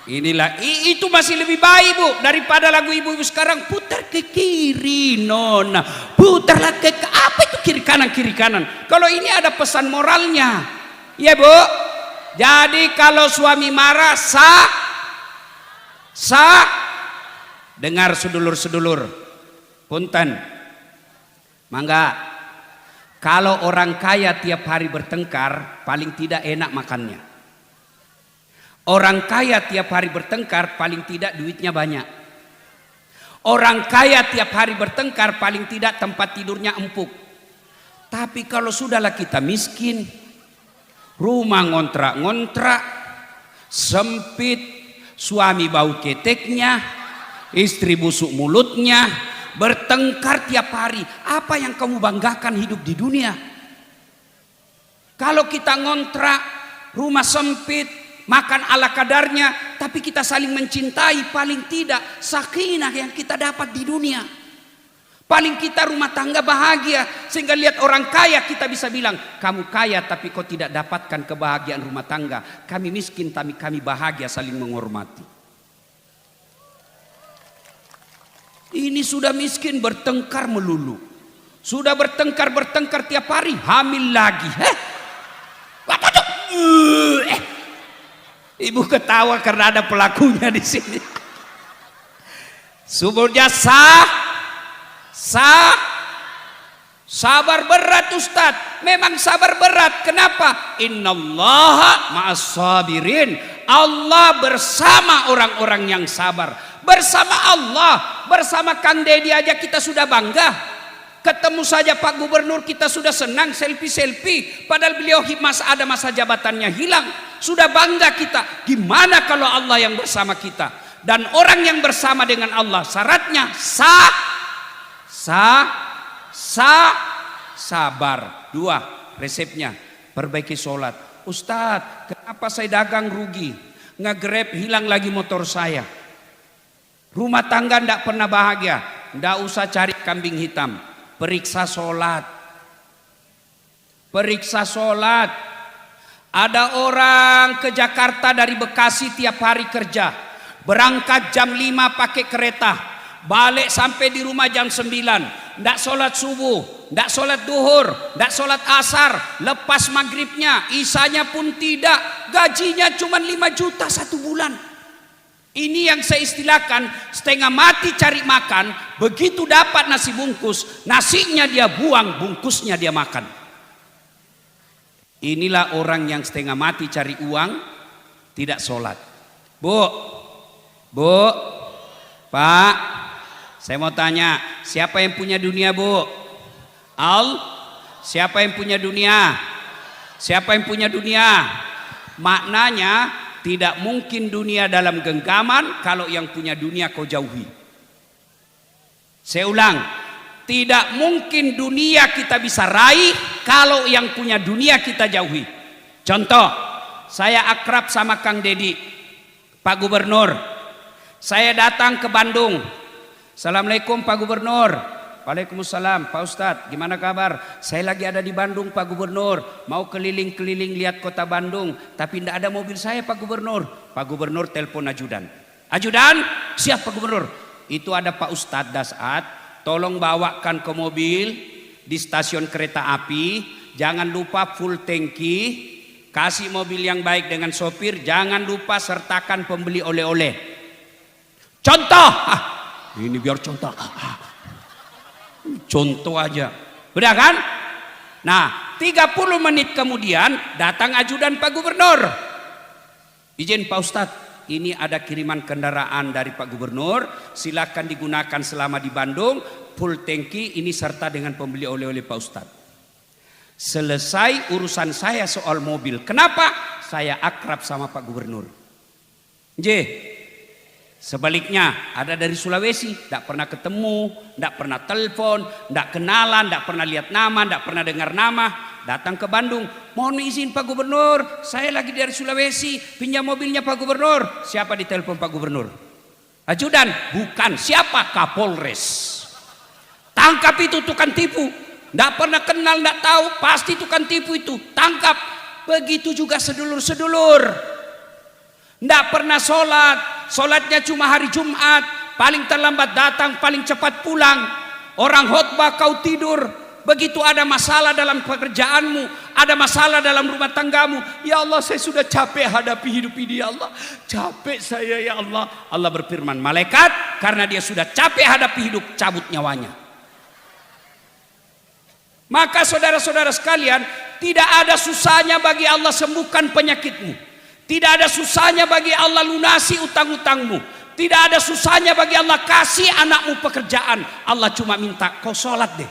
Inilah, itu masih lebih baik bu daripada lagu ibu-ibu sekarang. Putar ke kiri nona, putarlah ke apa itu kiri kanan. Kalau ini ada pesan moralnya, ya bu. Jadi kalau suami marah dengar sedulur-sedulur, punten, mangga. Kalau orang kaya tiap hari bertengkar, paling tidak enak makannya. Orang kaya tiap hari bertengkar, paling tidak duitnya banyak. Orang kaya tiap hari bertengkar, paling tidak tempat tidurnya empuk. Tapi kalau sudahlah kita miskin, rumah ngontrak-ngontrak, sempit, suami bau keteknya, istri busuk mulutnya, bertengkar tiap hari. Apa yang kamu banggakan hidup di dunia? Kalau kita ngontrak, rumah sempit, makan ala kadarnya, tapi kita saling mencintai, paling tidak sakinah yang kita dapat di dunia. Paling kita rumah tangga bahagia, sehingga lihat orang kaya kita bisa bilang, kamu kaya tapi kau tidak dapatkan kebahagiaan rumah tangga. Kami miskin tapi kami bahagia saling menghormati. Ini sudah miskin bertengkar melulu. Sudah bertengkar tiap hari, hamil lagi. Ibu ketawa karena ada pelakunya di sini. Suburnya sabar berat Ustadz. Memang sabar berat. Kenapa? Innallaha ma'as sabirin. Allah bersama orang-orang yang sabar. Bersama Allah, bersama Kang Deddy aja kita sudah bangga. Ketemu saja Pak Gubernur kita sudah senang, selfie. Padahal beliau ada masa jabatannya hilang. Sudah bangga kita. Gimana kalau Allah yang bersama kita? Dan orang yang bersama dengan Allah syaratnya sabar. 2 resepnya, perbaiki sholat. Ustadz, kenapa saya dagang rugi? Nge-grab hilang lagi motor saya. Rumah tangga ndak pernah bahagia. Ndak usah cari kambing hitam. Periksa sholat. Ada orang ke Jakarta dari Bekasi tiap hari kerja. Berangkat jam 5 pakai kereta. Balik sampai di rumah jam 9. Ndak sholat subuh, ndak sholat duhur, ndak sholat asar. Lepas maghribnya, isanya pun tidak. Gajinya cuma 5 juta 1 bulan. Ini yang saya istilahkan setengah mati cari makan. Begitu dapat nasi bungkus, nasinya dia buang, bungkusnya dia makan. Inilah orang yang setengah mati cari uang, tidak sholat. Bu, Pak, Saya mau tanya, siapa yang punya dunia, Bu? Siapa yang punya dunia? Siapa yang punya dunia? Maknanya tidak mungkin dunia dalam genggaman kalau yang punya dunia kau jauhi. Saya ulang, tidak mungkin dunia kita bisa raih kalau yang punya dunia kita jauhi. Contoh, saya akrab sama Kang Dedi, Pak Gubernur. Saya datang ke Bandung. Assalamualaikum Pak Gubernur. Waalaikumsalam Pak Ustadz, gimana kabar? Saya lagi ada di Bandung Pak Gubernur, mau keliling-keliling lihat kota Bandung, tapi tidak ada mobil saya Pak Gubernur. Pak Gubernur telepon ajudan. Ajudan, siap Pak Gubernur. Itu ada Pak Ustadz Dasat, tolong bawakan ke mobil di stasiun kereta api, jangan lupa full tangki, kasih mobil yang baik dengan sopir, jangan lupa sertakan pembeli oleh-oleh. Contoh, ini biar contoh. Contoh aja, udah kan? Nah, 30 menit kemudian datang ajudan Pak Gubernur. Izin Pak Ustadz, ini ada kiriman kendaraan dari Pak Gubernur, silakan digunakan selama di Bandung, full tangki, ini serta dengan pembeli oleh-oleh Pak Ustadz. Selesai urusan saya soal mobil. Kenapa? Saya akrab sama Pak Gubernur. Sebaliknya ada dari Sulawesi, tidak pernah ketemu, tidak pernah telepon, tidak kenalan, tidak pernah lihat nama, tidak pernah dengar nama, datang ke Bandung. Mohon izin Pak Gubernur, saya lagi dari Sulawesi, pinjam mobilnya Pak Gubernur. Siapa ditelepon Pak Gubernur? Ajudan? Bukan. Siapa? Kapolres. Tangkap itu tukang tipu. Tidak pernah kenal, tidak tahu, pasti tukang tipu itu. Tangkap. Begitu juga sedulur-sedulur. Tidak pernah sholat, sholatnya cuma hari Jumat, paling terlambat datang, paling cepat pulang. Orang khotbah kau tidur. Begitu ada masalah dalam pekerjaanmu, ada masalah dalam rumah tanggamu, ya Allah saya sudah capek hadapi hidup ini ya Allah, capek saya ya Allah. Allah berfirman, malaikat karena dia sudah capek hadapi hidup, cabut nyawanya. Maka saudara-saudara sekalian, tidak ada susahnya bagi Allah sembuhkan penyakitmu. Tidak ada susahnya bagi Allah lunasi utang-utangmu. Tidak ada susahnya bagi Allah kasih anakmu pekerjaan. Allah cuma minta kau sholat deh.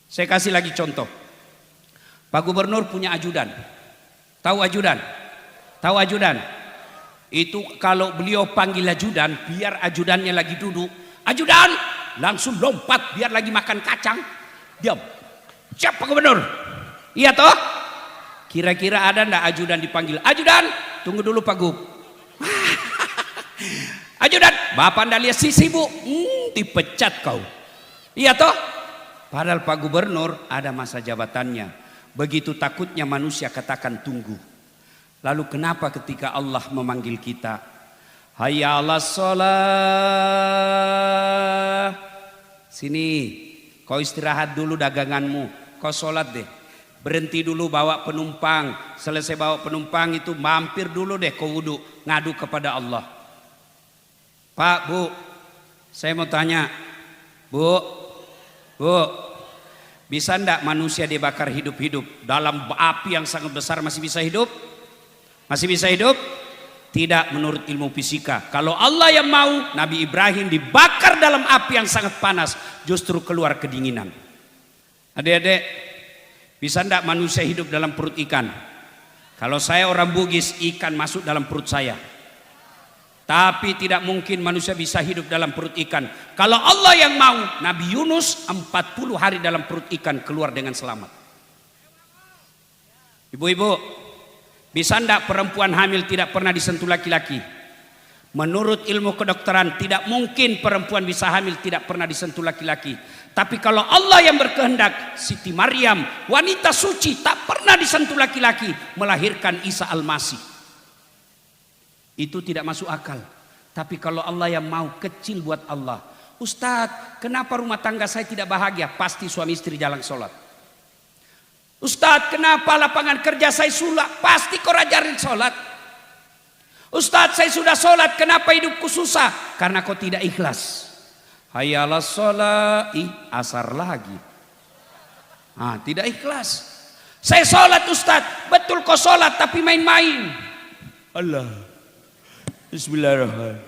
Saya kasih lagi contoh. Pak Gubernur punya ajudan. Tahu ajudan? Tahu ajudan? Itu kalau beliau panggil ajudan, biar ajudannya lagi duduk. Ajudan langsung lompat biar lagi makan kacang. Diam. Siap Pak Gubernur? Iya toh? Kira-kira ada ndak ajudan dipanggil? Ajudan, tunggu dulu Pak Gub. Ajudan, Bapak ndak lihat sisi Bu? Dipecat kau. Iya toh? Padahal Pak Gubernur ada masa jabatannya. Begitu takutnya manusia katakan tunggu. Lalu kenapa ketika Allah memanggil kita? Hayya 'alas shalah. Sini, kau istirahat dulu daganganmu. Kau sholat deh. Berhenti dulu bawa penumpang. Selesai bawa penumpang itu mampir dulu deh kau wudhu. Ngadu kepada Allah. Pak, Bu, saya mau tanya. Bu, bisa ndak manusia dibakar hidup-hidup? Dalam api yang sangat besar masih bisa hidup? Masih bisa hidup? Tidak menurut ilmu fisika. Kalau Allah yang mau, Nabi Ibrahim dibakar dalam api yang sangat panas. Justru keluar kedinginan. Adik-adik, bisa ndak manusia hidup dalam perut ikan? Kalau saya orang Bugis, ikan masuk dalam perut saya. Tapi tidak mungkin manusia bisa hidup dalam perut ikan. Kalau Allah yang mau, Nabi Yunus 40 hari dalam perut ikan keluar dengan selamat. Ibu-ibu, bisa ndak perempuan hamil tidak pernah disentuh laki-laki? Menurut ilmu kedokteran tidak mungkin perempuan bisa hamil tidak pernah disentuh laki-laki. Tapi kalau Allah yang berkehendak, Siti Maryam, wanita suci tak pernah disentuh laki-laki, melahirkan Isa Al-Masih. Itu tidak masuk akal. Tapi kalau Allah yang mau, kecil buat Allah. Ustadz, kenapa rumah tangga saya tidak bahagia? Pasti suami istri jarang sholat. Ustadz, kenapa lapangan kerja saya sulak? Pasti kau ajarin sholat. Ustadz, saya sudah sholat, kenapa hidupku susah? Karena kau tidak ikhlas. Hayya 'alas shalah, asar lagi. Tidak ikhlas. Saya sholat Ustadz, betul kau sholat tapi main-main. Allah. Bismillahirrahmanirrahim.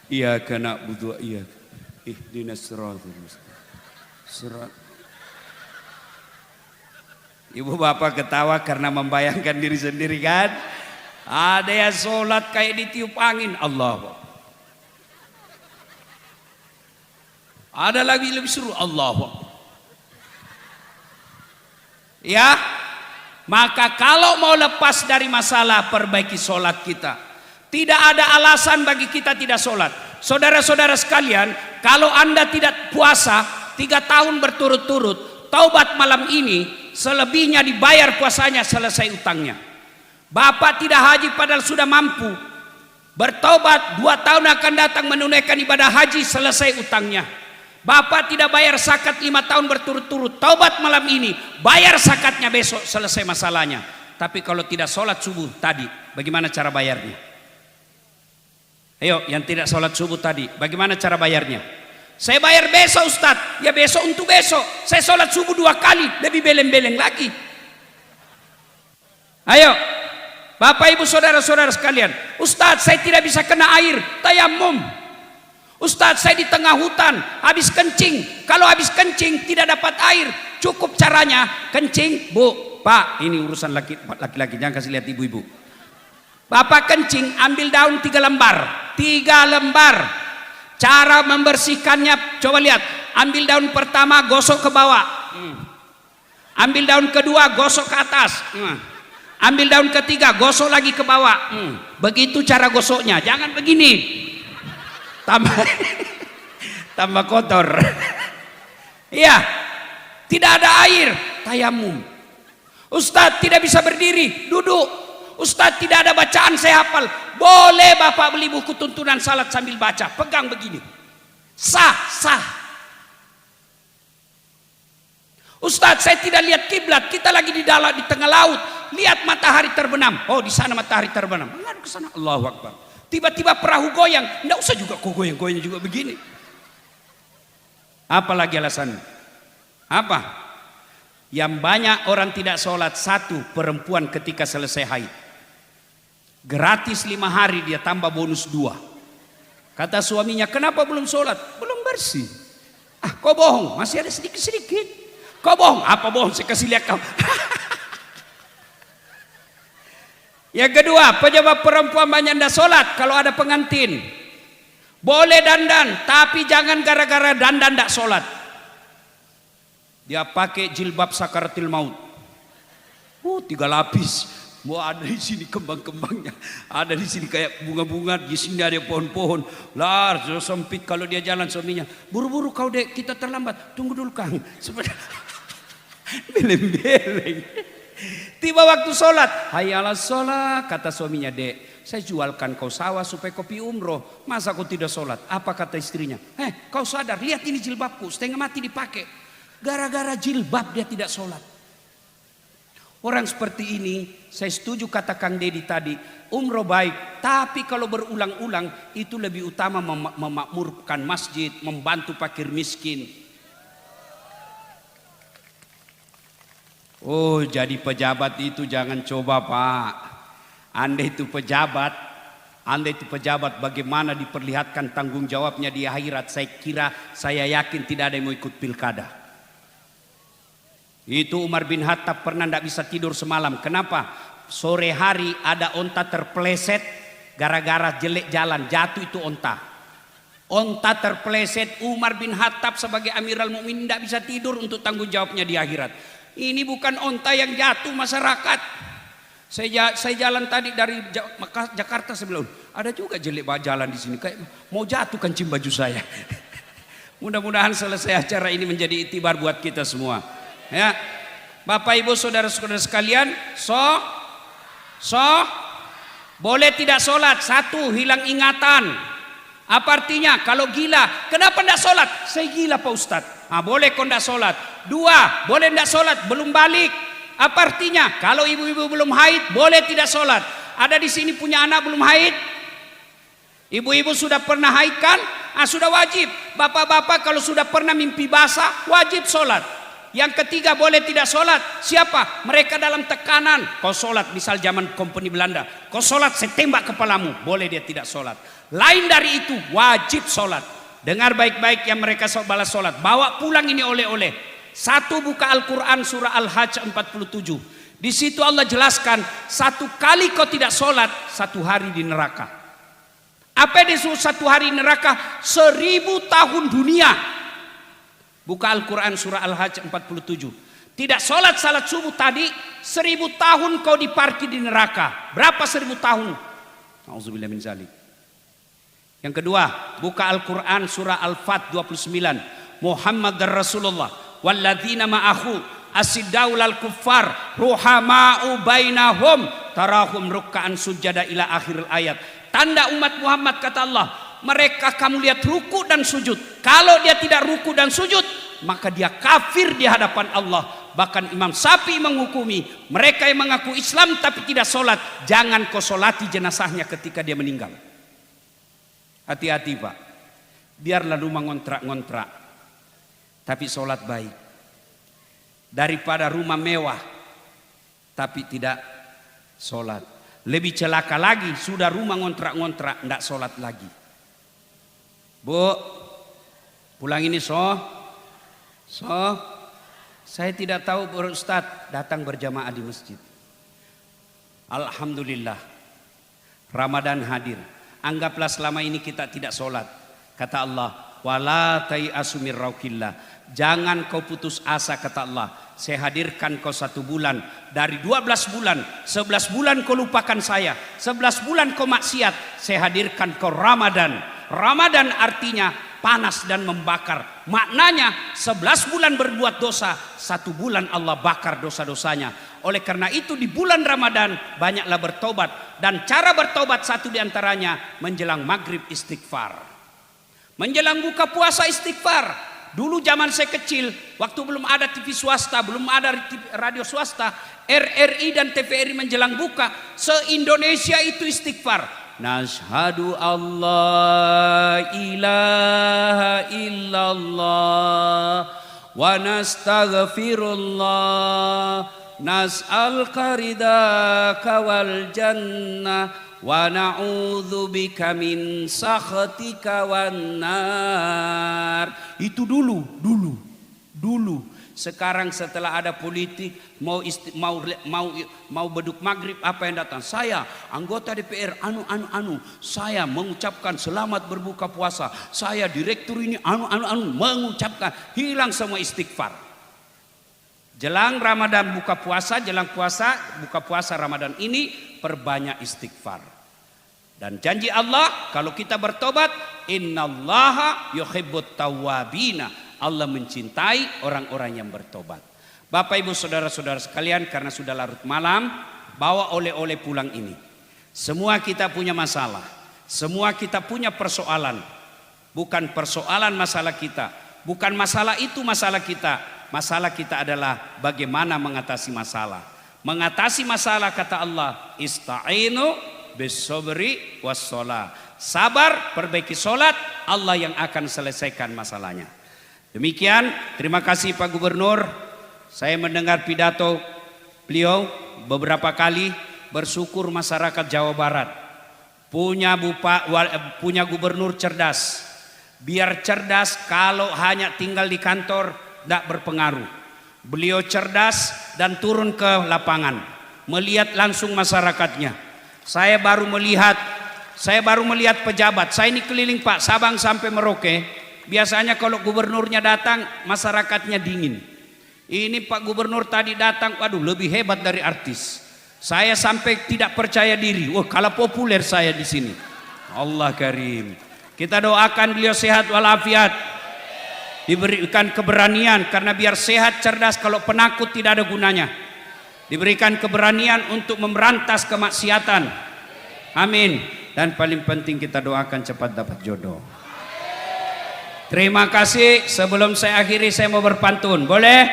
Iya kena butuh iya. Ihdinas siratal mustaqim. Ibu bapak ketawa karena membayangkan diri sendiri kan. Ada yang sholat kayak ditiup angin. Allah. Ada lagi lebih seru. Allah. Ya. Maka kalau mau lepas dari masalah, perbaiki sholat kita. Tidak ada alasan bagi kita tidak sholat. Saudara-saudara sekalian, kalau Anda tidak puasa 3 tahun berturut-turut, taubat malam ini, selebihnya dibayar puasanya, selesai utangnya. Bapak tidak haji padahal sudah mampu, bertobat 2 tahun akan datang menunaikan ibadah haji, selesai utangnya. Bapak tidak bayar zakat 5 tahun berturut-turut, taubat malam ini, bayar zakatnya besok, selesai masalahnya. Tapi kalau tidak sholat subuh tadi, bagaimana cara bayarnya? Ayo, yang tidak sholat subuh tadi, bagaimana cara bayarnya? Saya bayar besok Ustadz, ya besok untuk besok. Saya sholat subuh 2 kali, lebih beleng-beleng lagi. Ayo, Bapak Ibu Saudara-saudara sekalian, Ustadz saya tidak bisa kena air, tayamum. Ustadz saya di tengah hutan, habis kencing. Kalau habis kencing tidak dapat air, cukup caranya kencing. Bu, Pak, ini urusan laki-laki, jangan kasih lihat ibu-ibu. Bapak kencing, ambil daun 3 lembar. 3 lembar. Cara membersihkannya, coba lihat. Ambil daun pertama, gosok ke bawah. Ambil daun kedua, gosok ke atas. Ambil daun ketiga, gosok lagi ke bawah. Begitu cara gosoknya, jangan begini. Tambah kotor. Iya, tidak ada air, tayamum. Ustadz tidak bisa berdiri, duduk. Ustadz tidak ada bacaan saya hafal, boleh Bapak beli buku tuntunan salat sambil baca, pegang begini, sah. Ustadz saya tidak lihat kiblat, kita lagi di dalam di tengah laut, lihat matahari terbenam, oh di sana matahari terbenam, menghadap ke sana, Allahu Akbar. Tiba-tiba perahu goyang, enggak usah juga kok goyang-goyang juga begini. Apalagi alasannya? Apa? Yang banyak orang tidak sholat, 1, perempuan ketika selesai haid. Gratis 5 hari dia tambah bonus 2. Kata suaminya, kenapa belum sholat? Belum bersih. Ah kau bohong, masih ada sedikit-sedikit. Kau bohong, apa bohong, saya kasih lihat kau. Yang kedua, penyebab perempuan banyak tidak sholat kalau ada pengantin. Boleh dandan, tapi jangan gara-gara dandan tidak sholat. Dia pakai jilbab sakaratil maut. 3 lapis. Mau ada di sini kembang-kembangnya, ada di sini kayak bunga-bunga, di sini ada pohon-pohon. Lah, sempit kalau dia jalan suaminya. Buru-buru kau dek, kita terlambat. Tunggu dulu Kang. Beleng-beleng. Tiba waktu sholat, hayalah sholat, kata suaminya, dek, saya jualkan kau sawah supaya kau pergi umroh. Masa kau tidak sholat? Apa kata istrinya? Kau sadar, lihat ini jilbabku, setengah mati dipakai. Gara-gara jilbab dia tidak sholat. Orang seperti ini, saya setuju kata Kang Dedi tadi, umroh baik, tapi kalau berulang-ulang itu lebih utama memakmurkan masjid, membantu fakir miskin. Oh, jadi pejabat itu jangan coba Pak. Anda itu pejabat, bagaimana diperlihatkan tanggung jawabnya di akhirat. Saya yakin tidak ada yang mau ikut pilkada. Itu Umar bin Khattab pernah tidak bisa tidur semalam. Kenapa? Sore hari ada onta terpleset gara-gara jelek jalan, jatuh itu onta. Onta terpleset, Umar bin Khattab sebagai Amirul Mukminin tidak bisa tidur untuk tanggung jawabnya di akhirat. Ini bukan onta yang jatuh masyarakat. Saya jalan tadi dari Jakarta sebelum, ada juga jelek jalan di sini kayak mau jatuh kancing baju saya. Mudah-mudahan selesai acara ini menjadi itibar buat kita semua. Ya, Bapak Ibu Saudara-saudara sekalian, boleh tidak sholat. 1, hilang ingatan. Apa artinya? Kalau gila, kenapa tidak sholat? Saya gila Pak Ustadz. Boleh kau tidak sholat. 2, boleh tidak sholat, belum balik. Apa artinya? Kalau ibu-ibu belum haid, boleh tidak sholat. Ada di sini punya anak belum haid? Ibu-ibu sudah pernah haid kan? Sudah wajib. Bapak-bapak kalau sudah pernah mimpi basah, wajib sholat. Yang ketiga boleh tidak sholat. Siapa? Mereka dalam tekanan. Kau sholat, misal zaman kompeni Belanda. Kau sholat, saya tembak kepalamu. Boleh dia tidak sholat. Lain dari itu, wajib sholat. Dengar baik-baik yang mereka balas sholat. Bawa pulang ini oleh-oleh. Satu, buka Al-Quran surah Al-Hajj 47. Di situ Allah jelaskan, satu kali kau tidak sholat, 1 hari di neraka. Apa yang disuruh 1 hari neraka? 1000 tahun dunia. Buka Al-Quran surah Al-Hajj 47. Tidak sholat salat subuh tadi, 1000 tahun kau diparkir di neraka. Berapa 1000 tahun? Auzubillah min zalik. Yang kedua, buka Al-Quran surah Al-Fat 29. Muhammad Rasulullah walladzina ma'ahu asiddaul al-kuffar ruhama'u bainahum tarahum ruk'an sujada ila akhir ayat. Tanda umat Muhammad kata Allah, mereka kamu lihat ruku dan sujud. Kalau dia tidak ruku dan sujud, maka dia kafir di hadapan Allah. Bahkan Imam Syafi'i menghukumi mereka yang mengaku Islam tapi tidak sholat, jangan kau sholati jenazahnya ketika dia meninggal. Hati-hati Pak, biarlah rumah ngontrak-ngontrak tapi sholat baik, daripada rumah mewah tapi tidak sholat. Lebih celaka lagi, sudah rumah ngontrak-ngontrak tidak sholat lagi. Bu, pulang ini saya tidak tahu Ustaz datang berjamaah di masjid. Alhamdulillah, Ramadan hadir. Anggaplah selama ini kita tidak sholat. Kata Allah, wala tai'asu mir rauqillah. Jangan kau putus asa, kata Allah. Saya hadirkan kau 1 bulan. Dari 12 bulan, 11 bulan kau lupakan saya, 11 bulan kau maksiat, saya hadirkan kau Ramadan. Ramadan artinya panas dan membakar. Maknanya 11 bulan berbuat dosa, 1 bulan Allah bakar dosa-dosanya. Oleh karena itu di bulan Ramadan banyaklah bertobat. Dan cara bertobat satu diantaranya menjelang maghrib istighfar, menjelang buka puasa istighfar. Dulu zaman saya kecil, waktu belum ada TV swasta, belum ada radio swasta, RRI dan TVRI menjelang buka, se-Indonesia itu istighfar. Nashhadu Allah ilaha illallah wa nastaghfirullah nas'al qaridaka wal jannah wa na'udzu bika min sakhatika wan nar. Itu dulu. Sekarang setelah ada politik, mau beduk maghrib, apa yang datang? Saya anggota DPR saya mengucapkan selamat berbuka puasa. Saya direktur ini mengucapkan, hilang semua istighfar. Jelang Ramadan buka puasa, buka puasa Ramadan ini perbanyak istighfar. Dan janji Allah kalau kita bertobat, innallaha yuhibbut tawwabina. Allah mencintai orang-orang yang bertobat. Bapak Ibu saudara-saudara sekalian, karena sudah larut malam, bawa oleh-oleh pulang ini. Semua kita punya masalah, semua kita punya persoalan. Bukan persoalan masalah kita, bukan masalah itu masalah kita. Masalah kita adalah bagaimana mengatasi masalah. Mengatasi masalah kata Allah, ista'inu bis-sabri was-shalah. Sabar, perbaiki solat, Allah yang akan selesaikan masalahnya. Demikian, terima kasih Pak Gubernur. Saya mendengar pidato beliau beberapa kali, bersyukur masyarakat Jawa Barat punya gubernur cerdas. Biar cerdas, kalau hanya tinggal di kantor tidak berpengaruh. Beliau cerdas dan turun ke lapangan, melihat langsung masyarakatnya. Saya baru melihat pejabat. Saya ini keliling Pak, Sabang sampai Merauke. Biasanya kalau gubernurnya datang, masyarakatnya dingin. Ini Pak Gubernur tadi datang, waduh lebih hebat dari artis. Saya sampai tidak percaya diri. Wah, kalah populer saya di sini. Allah Karim. Kita doakan beliau sehat walafiat. Diberikan keberanian, karena biar sehat cerdas, kalau penakut tidak ada gunanya. Diberikan keberanian untuk memberantas kemaksiatan. Amin. Dan paling penting kita doakan cepat dapat jodoh. Terima kasih. Sebelum saya akhiri, saya mau berpantun. Boleh?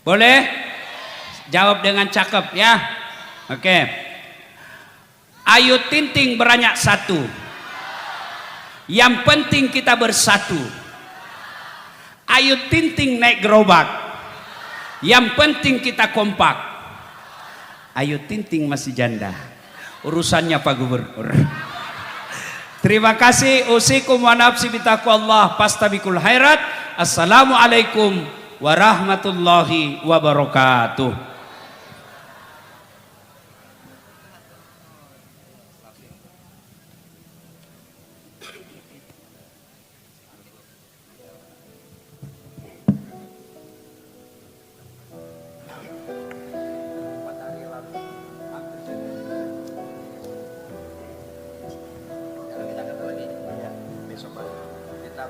Boleh? Jawab dengan cakep ya. Oke. Ayu Tinting beranyak satu. Yang penting kita bersatu. Ayu Ting-Ting naik gerobak. Yang penting kita kompak. Ayu Ting-Ting masih janda. Urusannya Pak Gubernur. Terima kasih. Usikum wa nafsi bitaqwallah fastabikul khairat. Assalamualaikum warahmatullahi wabarakatuh. Besok kita